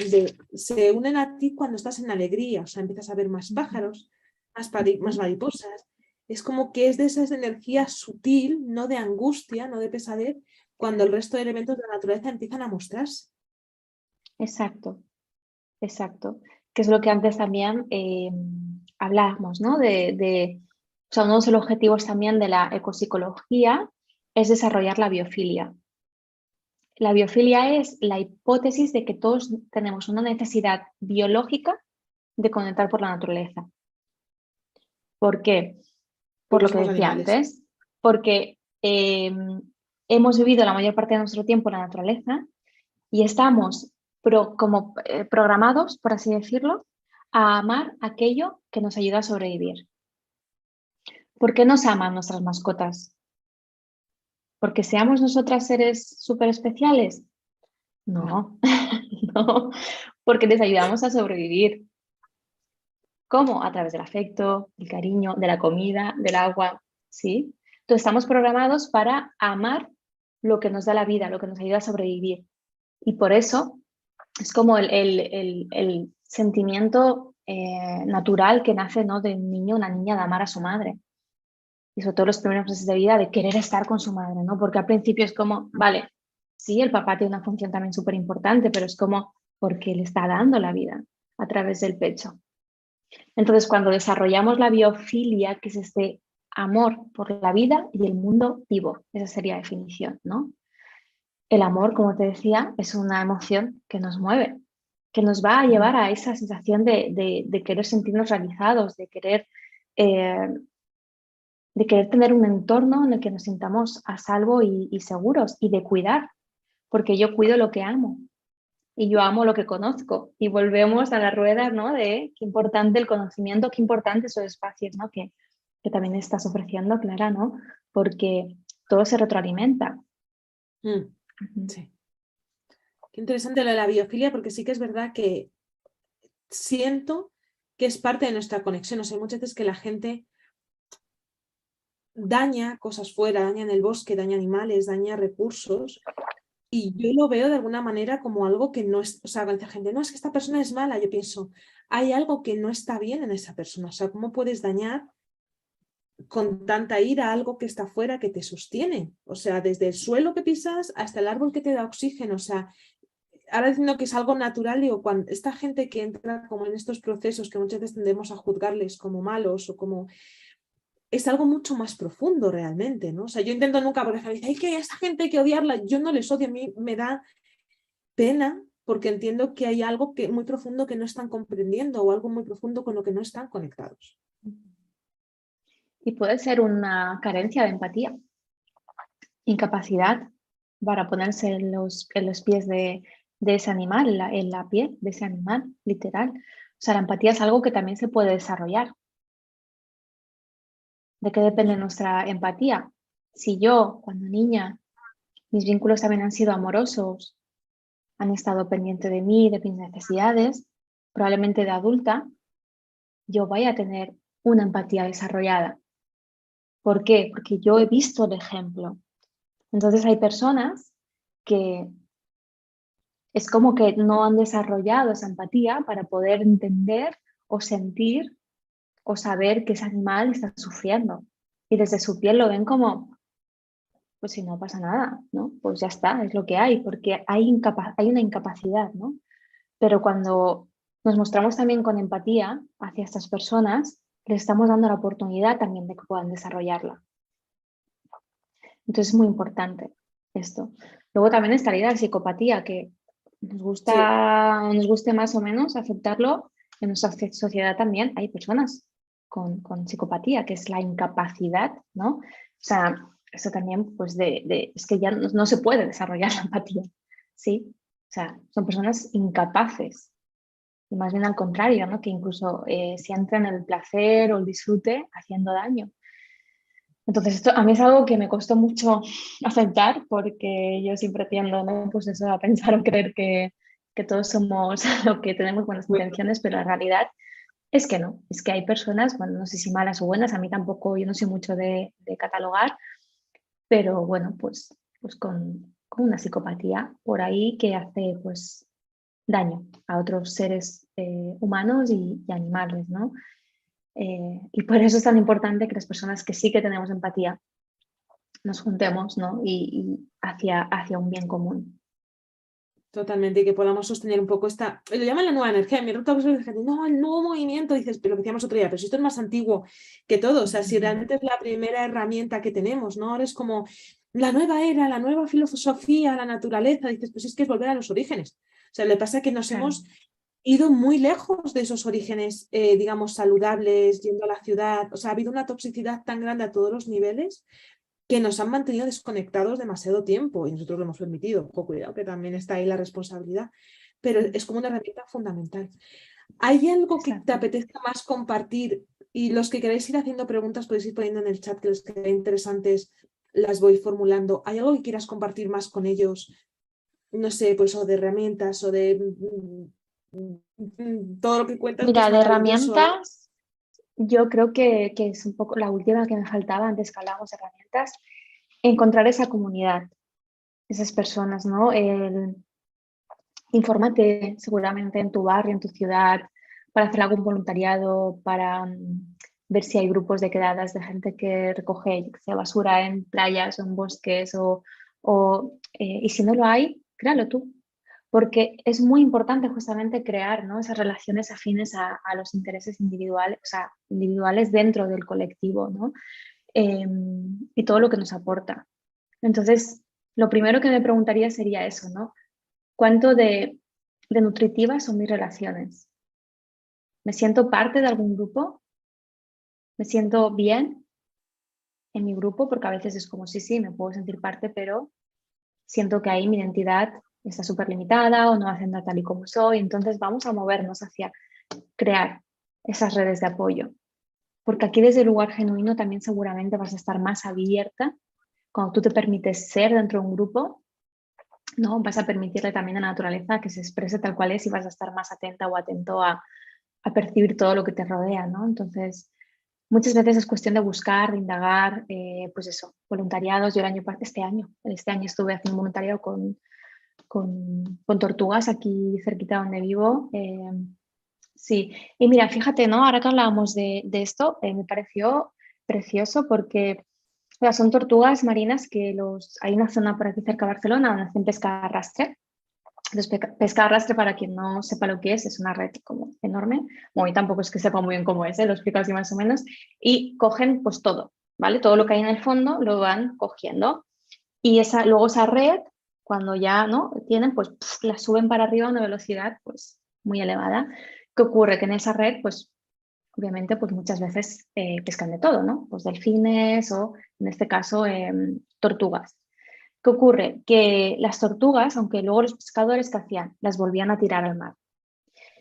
S1: se unen a ti cuando estás en alegría, o sea, empiezas a ver más pájaros, más mariposas. Es como que es de esa energía sutil, no de angustia, no de pesadez, cuando el resto de elementos de la naturaleza empiezan a mostrarse.
S2: Exacto, exacto. Que es lo que antes también hablábamos, ¿no? O sea, uno de los objetivos también de la ecopsicología es desarrollar la biofilia. La biofilia es la hipótesis de que todos tenemos una necesidad biológica de conectar por la naturaleza. ¿Por qué? Por
S1: Luego
S2: lo que
S1: somos
S2: decía
S1: animales.
S2: antes, porque hemos vivido la mayor parte de nuestro tiempo en la naturaleza y estamos programados, por así decirlo, a amar aquello que nos ayuda a sobrevivir. ¿Por qué nos aman nuestras mascotas? ¿Porque seamos nosotras seres súper especiales?
S1: No.
S2: No, no, porque les ayudamos a sobrevivir. ¿Cómo? A través del afecto, del cariño, de la comida, del agua, ¿sí? Entonces estamos programados para amar lo que nos da la vida, lo que nos ayuda a sobrevivir. Y por eso es como el sentimiento natural que nace, ¿no? De un niño o una niña de amar a su madre. Y sobre todo los primeros meses de vida de querer estar con su madre, ¿no? Porque al principio es como, vale, sí, el papá tiene una función también súper importante, pero es como porque le está dando la vida a través del pecho. Entonces, cuando desarrollamos la biofilia, que es este amor por la vida y el mundo vivo, esa sería la definición, ¿no? El amor, como te decía, es una emoción que nos mueve, que nos va a llevar a esa sensación de querer sentirnos realizados, eh, de querer tener un entorno en el que nos sintamos a salvo y seguros y de cuidar, porque yo cuido lo que amo y yo amo lo que conozco. Y volvemos a la rueda, ¿no? De qué importante el conocimiento, qué importante esos espacios, ¿no? Que también estás ofreciendo, Clara, ¿no? Porque todo se retroalimenta.
S1: Sí. Qué interesante lo de la biofilia, porque sí que es verdad que siento que es parte de nuestra conexión. O sea, hay muchas veces que la gente daña cosas fuera, daña en el bosque, daña animales, daña recursos. Y yo lo veo de alguna manera como algo que no es, o sea, cuando dice gente, no, es que esta persona es mala, yo pienso, hay algo que no está bien en esa persona. O sea, ¿cómo puedes dañar con tanta ira algo que está fuera que te sostiene? O sea, desde el suelo que pisas hasta el árbol que te da oxígeno. O sea, ahora diciendo que es algo natural, digo, cuando esta gente que entra como en estos procesos que muchas veces tendemos a juzgarles como malos o como es algo mucho más profundo realmente, ¿no? O sea, yo intento nunca, porque me dice, hay que esta gente hay que odiarla, yo no les odio, a mí me da pena porque entiendo que hay algo que, muy profundo que no están comprendiendo o algo muy profundo con lo que no están conectados.
S2: Y puede ser una carencia de empatía, incapacidad para ponerse en los pies de ese animal, en la piel de ese animal, literal. O sea, la empatía es algo que también se puede desarrollar. ¿De qué depende nuestra empatía? Si yo, cuando niña, mis vínculos también han sido amorosos, han estado pendientes de mí, de mis necesidades, probablemente de adulta, yo vaya a tener una empatía desarrollada. ¿Por qué? Porque yo he visto el ejemplo. Entonces hay personas que es como que no han desarrollado esa empatía para poder entender o sentir o saber que ese animal está sufriendo. Y desde su piel lo ven como, pues si no pasa nada, ¿no? Pues ya está, es lo que hay, porque hay una incapacidad, ¿no? Pero cuando nos mostramos también con empatía hacia estas personas, les estamos dando la oportunidad también de que puedan desarrollarla. Entonces es muy importante esto. Luego también está la idea de psicopatía, que
S1: Sí,
S2: nos guste más o menos aceptarlo. En nuestra sociedad también hay personas con psicopatía, que es la incapacidad, ¿no? O sea, eso también, pues, es que ya no se puede desarrollar la empatía, ¿sí? O sea, son personas incapaces. Y más bien al contrario, ¿no? Que incluso se entran en el placer o el disfrute haciendo daño. Entonces, esto a mí es algo que me costó mucho aceptar porque yo siempre tiendo, ¿no? Pues eso, a pensar o creer que todos somos lo que tenemos buenas intenciones, pero la realidad es que no, es que hay personas, bueno, no sé si malas o buenas, a mí tampoco, yo no soy mucho de catalogar, pero bueno, pues con una psicopatía por ahí que hace pues daño a otros seres humanos y animales, ¿no? Y por eso es tan importante que las personas que sí que tenemos empatía nos juntemos, ¿no? Y hacia un bien común.
S1: totalmente, y que podamos sostener un poco esta, lo llaman la nueva energía, mi ruta, no, el nuevo movimiento, dices, pero lo que decíamos otro día, pero si esto es más antiguo que todo, o sea, si realmente es la primera herramienta que tenemos, ¿no? Ahora es como la nueva era, la nueva filosofía, la naturaleza, dices, pues es que es volver a los orígenes. O sea, le pasa que nos
S2: Claro,
S1: hemos ido muy lejos de esos orígenes, digamos, saludables, yendo a la ciudad, o sea, ha habido una toxicidad tan grande a todos los niveles que nos han mantenido desconectados demasiado tiempo y nosotros lo hemos permitido. Ojo, cuidado, que también está ahí la responsabilidad, pero es como una herramienta fundamental. ¿Hay algo que te
S2: exacto.
S1: apetezca más compartir? Y los que queráis ir haciendo preguntas podéis ir poniendo en el chat que les quede interesantes, las voy formulando. ¿Hay algo que quieras compartir más con ellos? No sé, pues o de herramientas o de todo lo que cuentas, que es
S2: Mira, de
S1: maravilloso.
S2: herramientas, yo creo que es un poco la última que me faltaba antes que hablábamos de herramientas, encontrar esa comunidad, esas personas, ¿no? Infórmate seguramente en tu barrio, en tu ciudad, para hacer algún voluntariado, para ver si hay grupos de quedadas de gente que recoge, yo qué sé, basura en playas o en bosques, y si no lo hay, créalo tú, porque es muy importante justamente crear, ¿no? Esas relaciones afines a los intereses individuales, o sea, individuales dentro del colectivo, ¿no? Y todo lo que nos aporta. Entonces, lo primero que me preguntaría sería eso, ¿no? ¿Cuánto de nutritivas son mis relaciones? ¿Me siento parte de algún grupo? ¿Me siento bien en mi grupo? Porque a veces es como, sí, me puedo sentir parte, pero siento que ahí mi identidad está súper limitada o no hacen tal y como soy. Entonces vamos a movernos hacia crear esas redes de apoyo. Porque aquí desde el lugar genuino también seguramente vas a estar más abierta cuando tú te permites ser dentro de un grupo ¿no? Vas a permitirle también a la naturaleza que se exprese tal cual es y vas a estar más atenta o atento a percibir todo lo que te rodea, ¿no? Entonces, muchas veces es cuestión de buscar, de indagar, pues eso, voluntariados. Yo este año estuve haciendo voluntariado con tortugas aquí cerquita donde vivo. Sí, y mira, fíjate, ¿no? Ahora que hablábamos de esto, me pareció precioso porque o sea, son tortugas marinas que hay una zona por aquí cerca de Barcelona donde hacen pesca de arrastre. Entonces, pesca de arrastre, para quien no sepa lo que es una red como enorme. Bueno, y tampoco es que sepa muy bien cómo es, lo explico así más o menos. Y cogen pues todo, ¿vale? Todo lo que hay en el fondo lo van cogiendo. Y luego esa red, cuando ya no tienen, pues la suben para arriba a una velocidad pues muy elevada. ¿Qué ocurre? Que en esa red, pues obviamente, pues muchas veces pescan de todo, ¿no? Pues delfines o, en este caso, tortugas. ¿Qué ocurre? Que las tortugas, aunque luego los pescadores, ¿qué hacían? Las volvían a tirar al mar.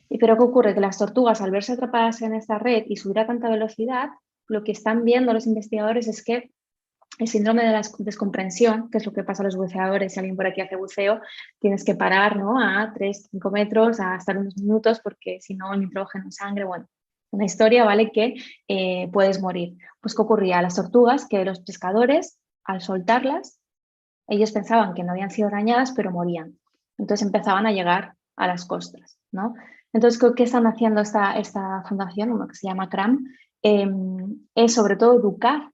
S2: Pero ¿qué ocurre? Que las tortugas, al verse atrapadas en esta red y subir a tanta velocidad, lo que están viendo los investigadores es que el síndrome de la descomprensión, que es lo que pasa a los buceadores, si alguien por aquí hace buceo, tienes que parar, ¿no? A 3, 5 metros, a estar unos minutos, porque si no, el nitrógeno en sangre, bueno, una historia, ¿vale? Que puedes morir. Pues, ¿qué ocurría? A las tortugas, que los pescadores, al soltarlas, ellos pensaban que no habían sido dañadas, pero morían. Entonces empezaban a llegar a las costas, ¿no? Entonces, ¿qué están haciendo esta fundación, uno que se llama CRAM? Es sobre todo educar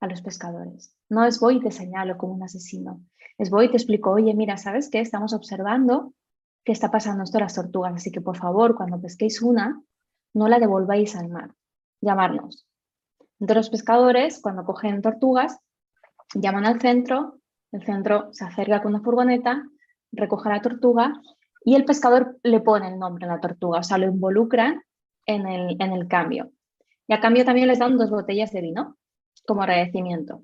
S2: a los pescadores. No es voy y te señalo como un asesino. Es voy y te explico, oye, mira, ¿sabes qué? Estamos observando que está pasando esto a las tortugas, así que por favor, cuando pesquéis una, no la devolváis al mar. Llamarnos. Entonces los pescadores, cuando cogen tortugas, llaman al centro, el centro se acerca con una furgoneta, recoge la tortuga y el pescador le pone el nombre a la tortuga, o sea, lo involucran en el cambio. Y a cambio también les dan 2 botellas de vino como agradecimiento.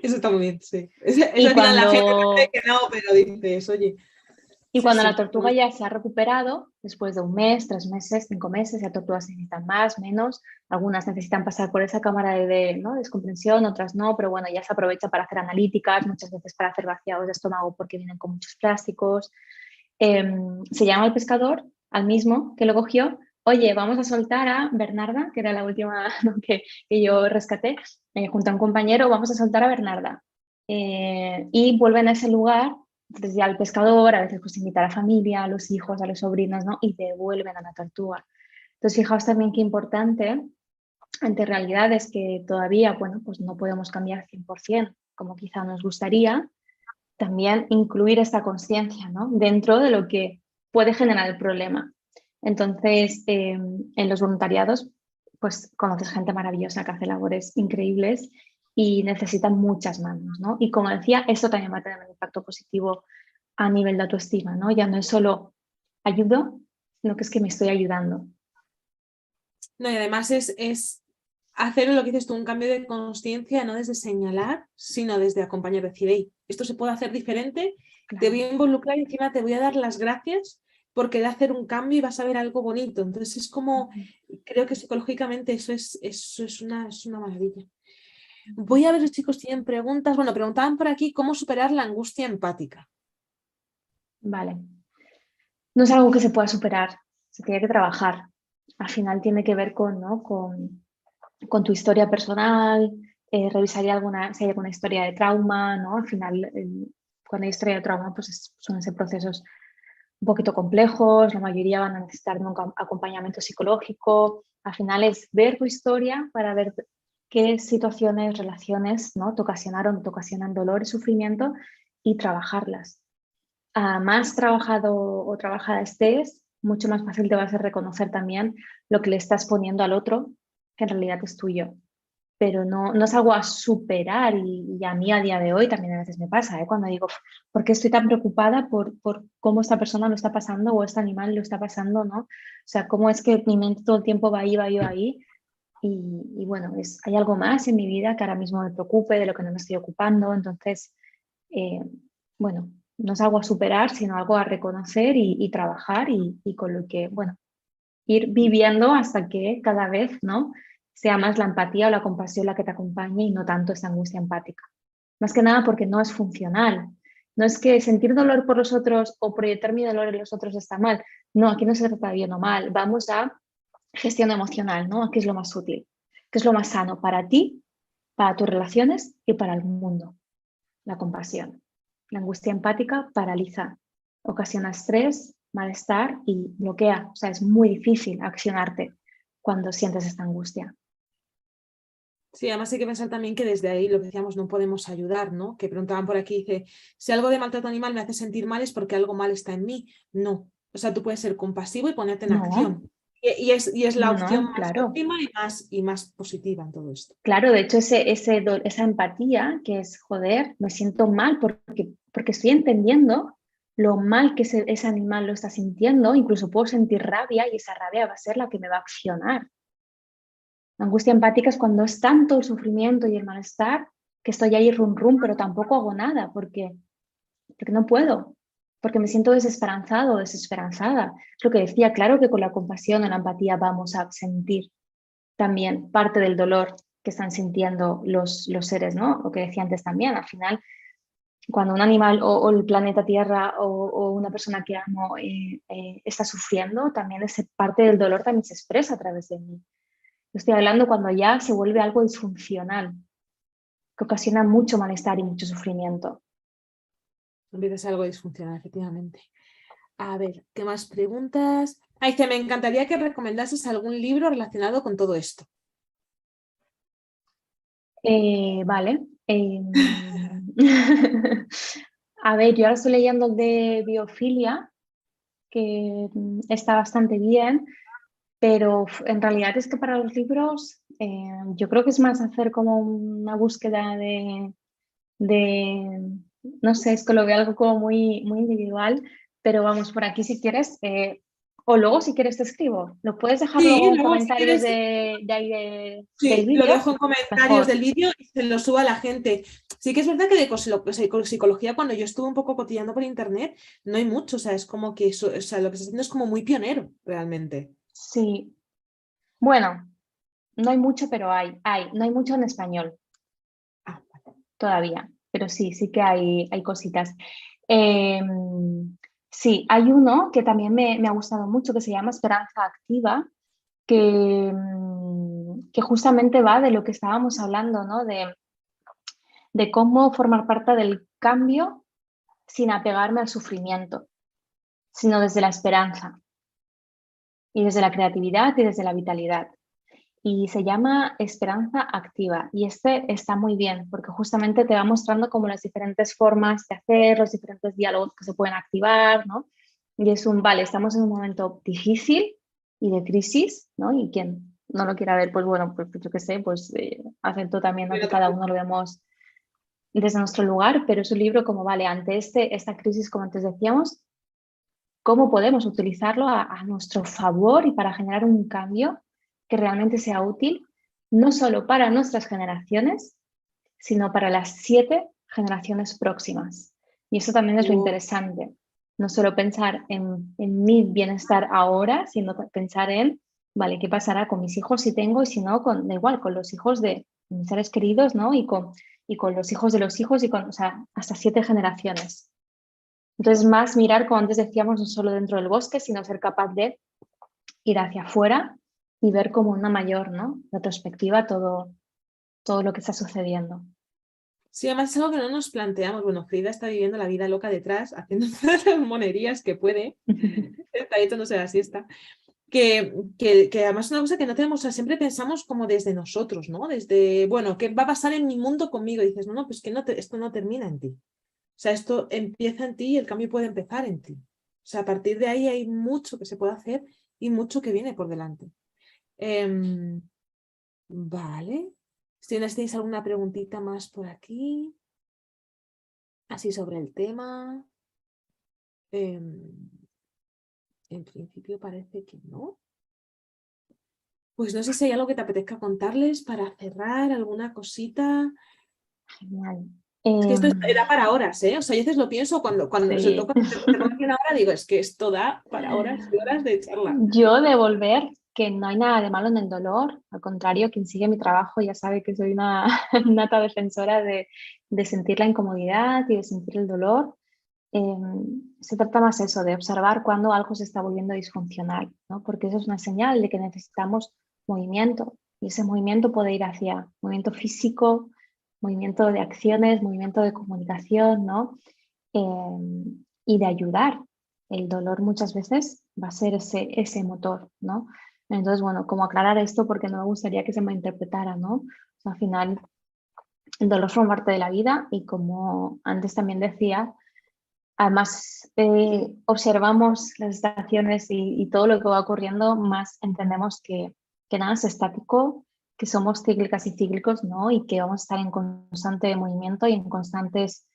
S1: Eso está muy bien, sí. Eso
S2: Y
S1: al final la gente
S2: cuando,
S1: parece que no, pero dices, oye,
S2: y
S1: sí,
S2: cuando la
S1: sí.
S2: tortuga ya se ha recuperado, después de 1 mes, 3 meses, 5 meses, ya tortugas necesitan más, menos, algunas necesitan pasar por esa cámara ¿no? descomprensión, otras no, pero bueno, ya se aprovecha para hacer analíticas, muchas veces para hacer vaciados de estómago porque vienen con muchos plásticos. Se llama al pescador, al mismo que lo cogió, oye, vamos a soltar a Bernarda, que era la última ¿no? que yo rescaté, junto a un compañero, vamos a soltar a Bernarda. Y vuelven a ese lugar, entonces ya al pescador, a veces pues invita a la familia, a los hijos, a los sobrinos, ¿no? Y devuelven a la tortuga. Entonces fijaos también qué importante ante realidades que todavía, bueno, pues no podemos cambiar 100% como quizá nos gustaría, también incluir esta conciencia, ¿no? Dentro de lo que puede generar el problema. Entonces, en los voluntariados, pues conoces gente maravillosa que hace labores increíbles y necesitan muchas manos, ¿no? Y como decía, eso también va a tener un impacto positivo a nivel de autoestima, ¿no? Ya no es solo ayudo, sino que es que me estoy ayudando.
S1: No, y además es hacer lo que dices tú, un cambio de conciencia, no desde señalar, sino desde acompañar, decir, hey, esto se puede hacer diferente, te voy
S2: Claro.
S1: a involucrar y encima te voy a dar las gracias porque de hacer un cambio y vas a ver algo bonito. Entonces es como, creo que psicológicamente eso es una maravilla. Voy a ver, los chicos tienen preguntas. Bueno, preguntaban por aquí cómo superar la angustia empática.
S2: Vale. No es algo que se pueda superar, se tiene que trabajar. Al final tiene que ver con, ¿no? con tu historia personal, revisar si hay alguna historia de trauma, ¿no? Al final, cuando hay historia de trauma, pues suelen ser procesos un poquito complejos, la mayoría van a necesitar de un acompañamiento psicológico. Al final es ver tu historia para ver qué situaciones, relaciones, ¿no? te ocasionaron, te ocasionan dolor y sufrimiento y trabajarlas. A más trabajado o trabajada estés, mucho más fácil te va a ser reconocer también lo que le estás poniendo al otro, que en realidad es tuyo. Pero no es algo a superar y a mí a día de hoy también a veces me pasa, cuando digo, ¿por qué estoy tan preocupada por cómo esta persona lo está pasando o este animal lo está pasando, ¿no? O sea, cómo es que mi mente todo el tiempo va ahí, va ahí, va ahí. Y bueno, hay algo más en mi vida que ahora mismo me preocupe, de lo que no me estoy ocupando. Entonces, eh, bueno, no es algo a superar, sino algo a reconocer y trabajar y con lo que, bueno, ir viviendo hasta que cada vez, ¿no? sea más la empatía o la compasión la que te acompañe y no tanto esa angustia empática. Más que nada porque no es funcional. No es que sentir dolor por los otros o proyectar mi dolor en los otros está mal. No, aquí no se trata de bien o mal. Vamos a gestión emocional, ¿no? ¿Qué es lo más útil? ¿Qué es lo más sano para ti, para tus relaciones y para el mundo? La compasión. La angustia empática paraliza, ocasiona estrés, malestar y bloquea. O sea, es muy difícil accionarte cuando sientes esta angustia.
S1: Sí, además hay que pensar también que desde ahí, lo que decíamos, no podemos ayudar, ¿no? Que preguntaban por aquí, dice, si algo de maltrato animal me hace sentir mal es porque algo mal está en mí. No. O sea, tú puedes ser compasivo y ponerte en
S2: No,
S1: acción. Y es la opción
S2: no,
S1: más
S2: claro.
S1: óptima y más positiva en todo esto.
S2: Claro, de hecho, esa empatía que es, joder, me siento mal porque estoy entendiendo lo mal que ese animal lo está sintiendo, incluso puedo sentir rabia y esa rabia va a ser la que me va a accionar. La angustia empática es cuando es tanto el sufrimiento y el malestar que estoy ahí rum rum, pero tampoco hago nada porque no puedo, porque me siento desesperanzado o desesperanzada. Es lo que decía, claro que con la compasión o la empatía vamos a sentir también parte del dolor que están sintiendo los seres, ¿no? Lo que decía antes también, al final, cuando un animal o el planeta Tierra o una persona que amo está sufriendo, también esa parte del dolor también se expresa a través de mí. Estoy hablando cuando ya se vuelve algo disfuncional, que ocasiona mucho malestar y mucho sufrimiento.
S1: Empieza a ser algo disfuncional, efectivamente. A ver, ¿qué más preguntas? Ah, dice, me encantaría que recomendases algún libro relacionado con todo esto.
S2: Vale. A ver, yo ahora estoy leyendo el de biofilia, que está bastante bien, pero en realidad es que para los libros yo creo que es más hacer como una búsqueda de no sé, es que lo veo algo como muy, muy individual, pero vamos, por aquí si quieres, o luego si quieres te escribo, lo puedes dejar
S1: Sí,
S2: luego en
S1: luego si
S2: comentarios
S1: quieres,
S2: de ahí del
S1: sí, lo
S2: vídeo,
S1: dejo en comentarios
S2: mejor.
S1: del vídeo y se lo subo a la gente. Sí que es verdad que de psicología, cuando yo estuve un poco cotillando por internet, no hay mucho, o sea, es como que eso, o sea, lo que se está haciendo es como muy pionero, realmente.
S2: Sí, bueno, no hay mucho, pero hay, no hay mucho en español
S1: Ah,
S2: todavía, pero sí, sí que hay cositas. Eh, sí, hay uno que también me ha gustado mucho que se llama Esperanza Activa, que justamente va de lo que estábamos hablando, ¿no? De cómo formar parte del cambio sin apegarme al sufrimiento, sino desde la esperanza y desde la creatividad y desde la vitalidad. Y se llama Esperanza Activa. Y este está muy bien porque justamente te va mostrando como las diferentes formas de hacer, los diferentes diálogos que se pueden activar, ¿no? Y es vale, estamos en un momento difícil y de crisis, ¿no? Y quien no lo quiera ver, pues bueno, pues yo qué sé, pues acepto también, ¿no?
S1: yo
S2: Que
S1: no
S2: cada
S1: tampoco.
S2: uno lo vemos desde nuestro lugar, pero es un libro como, vale, ante esta crisis, como antes decíamos, ¿cómo podemos utilizarlo a nuestro favor y para generar un cambio que realmente sea útil, no solo para nuestras generaciones, sino para las 7 generaciones próximas? Y eso también es lo
S1: Wow.
S2: interesante. No solo pensar en mi bienestar ahora, sino pensar en, vale, ¿qué pasará con mis hijos si tengo y si no, da igual, con los hijos de mis seres queridos, ¿no? Y con los hijos de los hijos, o sea, hasta 7 generaciones. Entonces, más mirar, como antes decíamos, no solo dentro del bosque, sino ser capaz de ir hacia afuera y ver como una mayor, ¿no? retrospectiva todo lo que está sucediendo.
S1: Sí, además es algo que no nos planteamos. Bueno, Frida está viviendo la vida loca detrás, haciendo todas las monerías que puede, está echándose la siesta. Que además es una cosa que no tenemos, o sea, siempre pensamos como desde nosotros, ¿no? Desde, bueno, ¿qué va a pasar en mi mundo conmigo? Y dices, no, no, pues que esto no termina en ti. O sea, esto empieza en ti y el cambio puede empezar en ti. O sea, a partir de ahí hay mucho que se puede hacer y mucho que viene por delante. Em, vale. Si no tenéis alguna preguntita más por aquí, así sobre el tema. Em, en principio parece que no. Pues no sé si hay algo que te apetezca contarles para cerrar, alguna cosita.
S2: Genial.
S1: Es que esto da para horas, ¿eh? O sea, yo a veces lo pienso cuando se
S2: Sí.
S1: toca, te pongo aquí una hora, digo, es que esto da para horas y horas de charla.
S2: Yo devolver que no hay nada de malo en el dolor, al contrario, quien sigue mi trabajo ya sabe que soy una nata defensora de sentir la incomodidad y de sentir el dolor. se trata más eso, de observar cuando algo se está volviendo disfuncional, ¿no? Porque eso es una señal de que necesitamos movimiento y ese movimiento puede ir hacia movimiento físico, movimiento de acciones, movimiento de comunicación, ¿no? Y de ayudar. El dolor muchas veces va a ser ese motor, ¿no? Entonces, bueno, como aclarar esto porque no me gustaría que se malinterpretara, ¿no? O sea, al final, el dolor forma parte de la vida y como antes también decía, además observamos las estaciones y todo lo que va ocurriendo, más entendemos que nada es estático, que somos cíclicas y cíclicos, ¿no? Y que vamos a estar en constante movimiento y en constantes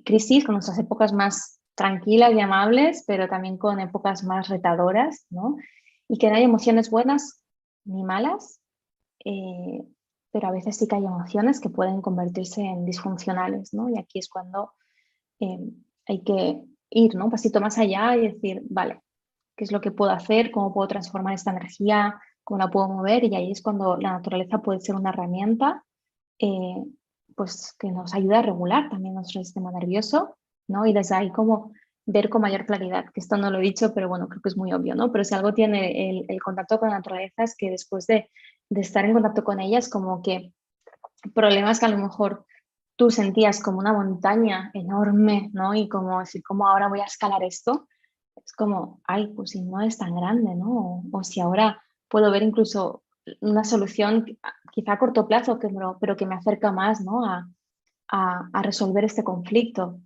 S2: crisis, con nuestras épocas más tranquilas y amables, pero también con épocas más retadoras, ¿no? Y que no hay emociones buenas ni malas, eh, pero a veces sí que hay emociones que pueden convertirse en disfuncionales, ¿no? Y aquí es cuando eh, hay que ir, ¿no? Un pasito más allá y decir, vale, ¿qué es lo que puedo hacer? ¿Cómo puedo transformar esta energía? ¿Cómo la puedo mover? Y ahí es cuando la naturaleza puede ser una herramienta eh, pues que nos ayuda a regular también nuestro sistema nervioso, ¿no? Y desde ahí como ver con mayor claridad, que esto no lo he dicho, pero bueno, creo que es muy obvio, ¿no? Pero si algo tiene el contacto con la naturaleza es que después de estar en contacto con ella es como que problemas que a lo mejor tú sentías como una montaña enorme, ¿no? Y como decir, ¿cómo ahora voy a escalar esto? Es como, ay, pues si no es tan grande, ¿no? O si ahora puedo ver incluso una solución quizá a corto plazo, pero que me acerca más, ¿no? A resolver este conflicto.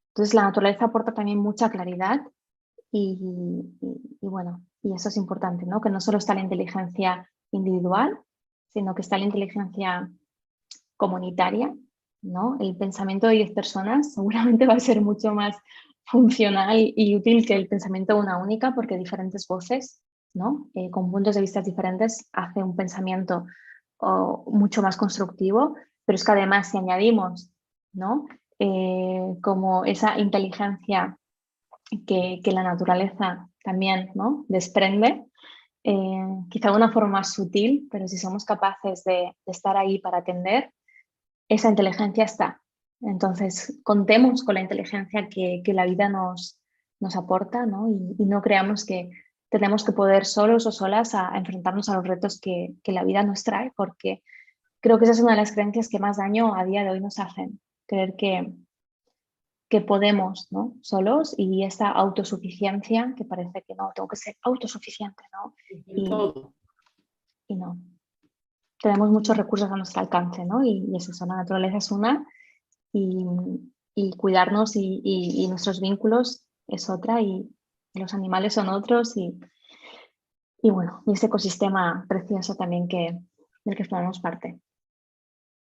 S2: Entonces la naturaleza aporta también mucha claridad y bueno, y eso es importante, ¿no? Que no solo está la inteligencia individual, sino que está la inteligencia comunitaria, ¿no? El pensamiento de 10 personas seguramente va a ser mucho más funcional y útil que el pensamiento de una única, porque diferentes voces, ¿no? Con puntos de vista diferentes, hace un pensamiento mucho más constructivo, pero es que además si añadimos, ¿no? Como esa inteligencia que la naturaleza también, ¿no? desprende, quizá de una forma más sutil, pero si somos capaces de estar ahí para atender, esa inteligencia está. Entonces, contemos con la inteligencia que la vida nos aporta, ¿no? Y no creamos que tenemos que poder solos o solas a enfrentarnos a los retos que la vida nos trae, porque creo que esa es una de las creencias que más daño a día de hoy nos hacen. Creer que podemos, ¿no? solos y esa autosuficiencia que parece que no, tengo que ser autosuficiente, ¿no?
S1: En
S2: Y,
S1: todo.
S2: y no. Tenemos muchos recursos a nuestro alcance, ¿no? Y es eso, la naturaleza es una y, y cuidarnos y nuestros vínculos es otra y los animales son otros y bueno, y ese ecosistema precioso también del que formamos parte.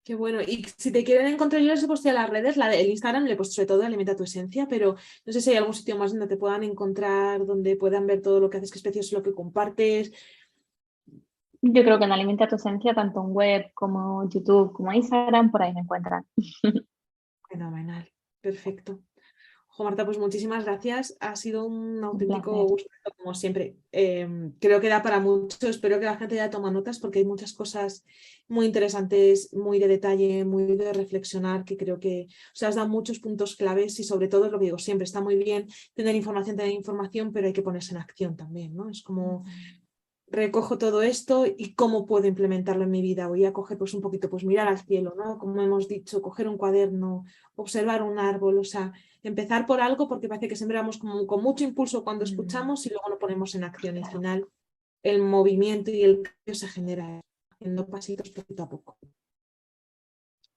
S1: Qué bueno. Y si te quieren encontrar, yo les he puesto a las redes, el Instagram le he puesto sobre todo Alimenta tu Esencia, pero no sé si hay algún sitio más donde te puedan encontrar, donde puedan ver todo lo que haces, que es precioso lo que compartes.
S2: Yo creo que en Alimenta tu Esencia, tanto en web como YouTube como Instagram, por ahí me encuentran.
S1: Fenomenal. Perfecto. Jo, Marta, pues muchísimas gracias. Ha sido un
S2: Un
S1: auténtico
S2: placer.
S1: gusto, como siempre. Creo que da para mucho. Espero que la gente ya tome notas porque hay muchas cosas muy interesantes, muy de detalle, muy de reflexionar, que creo que, o sea, has dado muchos puntos claves y sobre todo, lo que digo siempre, está muy bien tener información, pero hay que ponerse en acción también, ¿no? Es como recojo todo esto y cómo puedo implementarlo en mi vida. Voy a coger pues un poquito, pues mirar al cielo, ¿no? Como hemos dicho, coger un cuaderno, observar un árbol, o sea, empezar por algo porque parece que siempre vamos como con mucho impulso cuando escuchamos y luego lo ponemos en acción. Y al final el movimiento y el cambio se genera haciendo pasitos poquito a poco.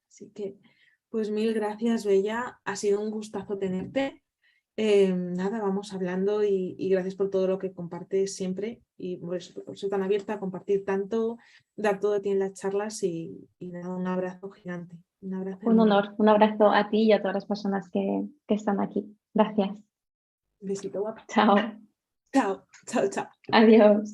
S1: Así que, pues mil gracias, Bella. Ha sido un gustazo tenerte. Nada, vamos hablando y gracias por todo lo que compartes siempre y por ser tan abierta a compartir tanto, dar todo de ti en las charlas y nada, un abrazo gigante, un abrazo
S2: Un
S1: enorme.
S2: honor, un abrazo a ti y a todas las personas que están aquí. Gracias.
S1: Un besito guapo.
S2: Chao.
S1: Chao, chao, chao.
S2: Adiós.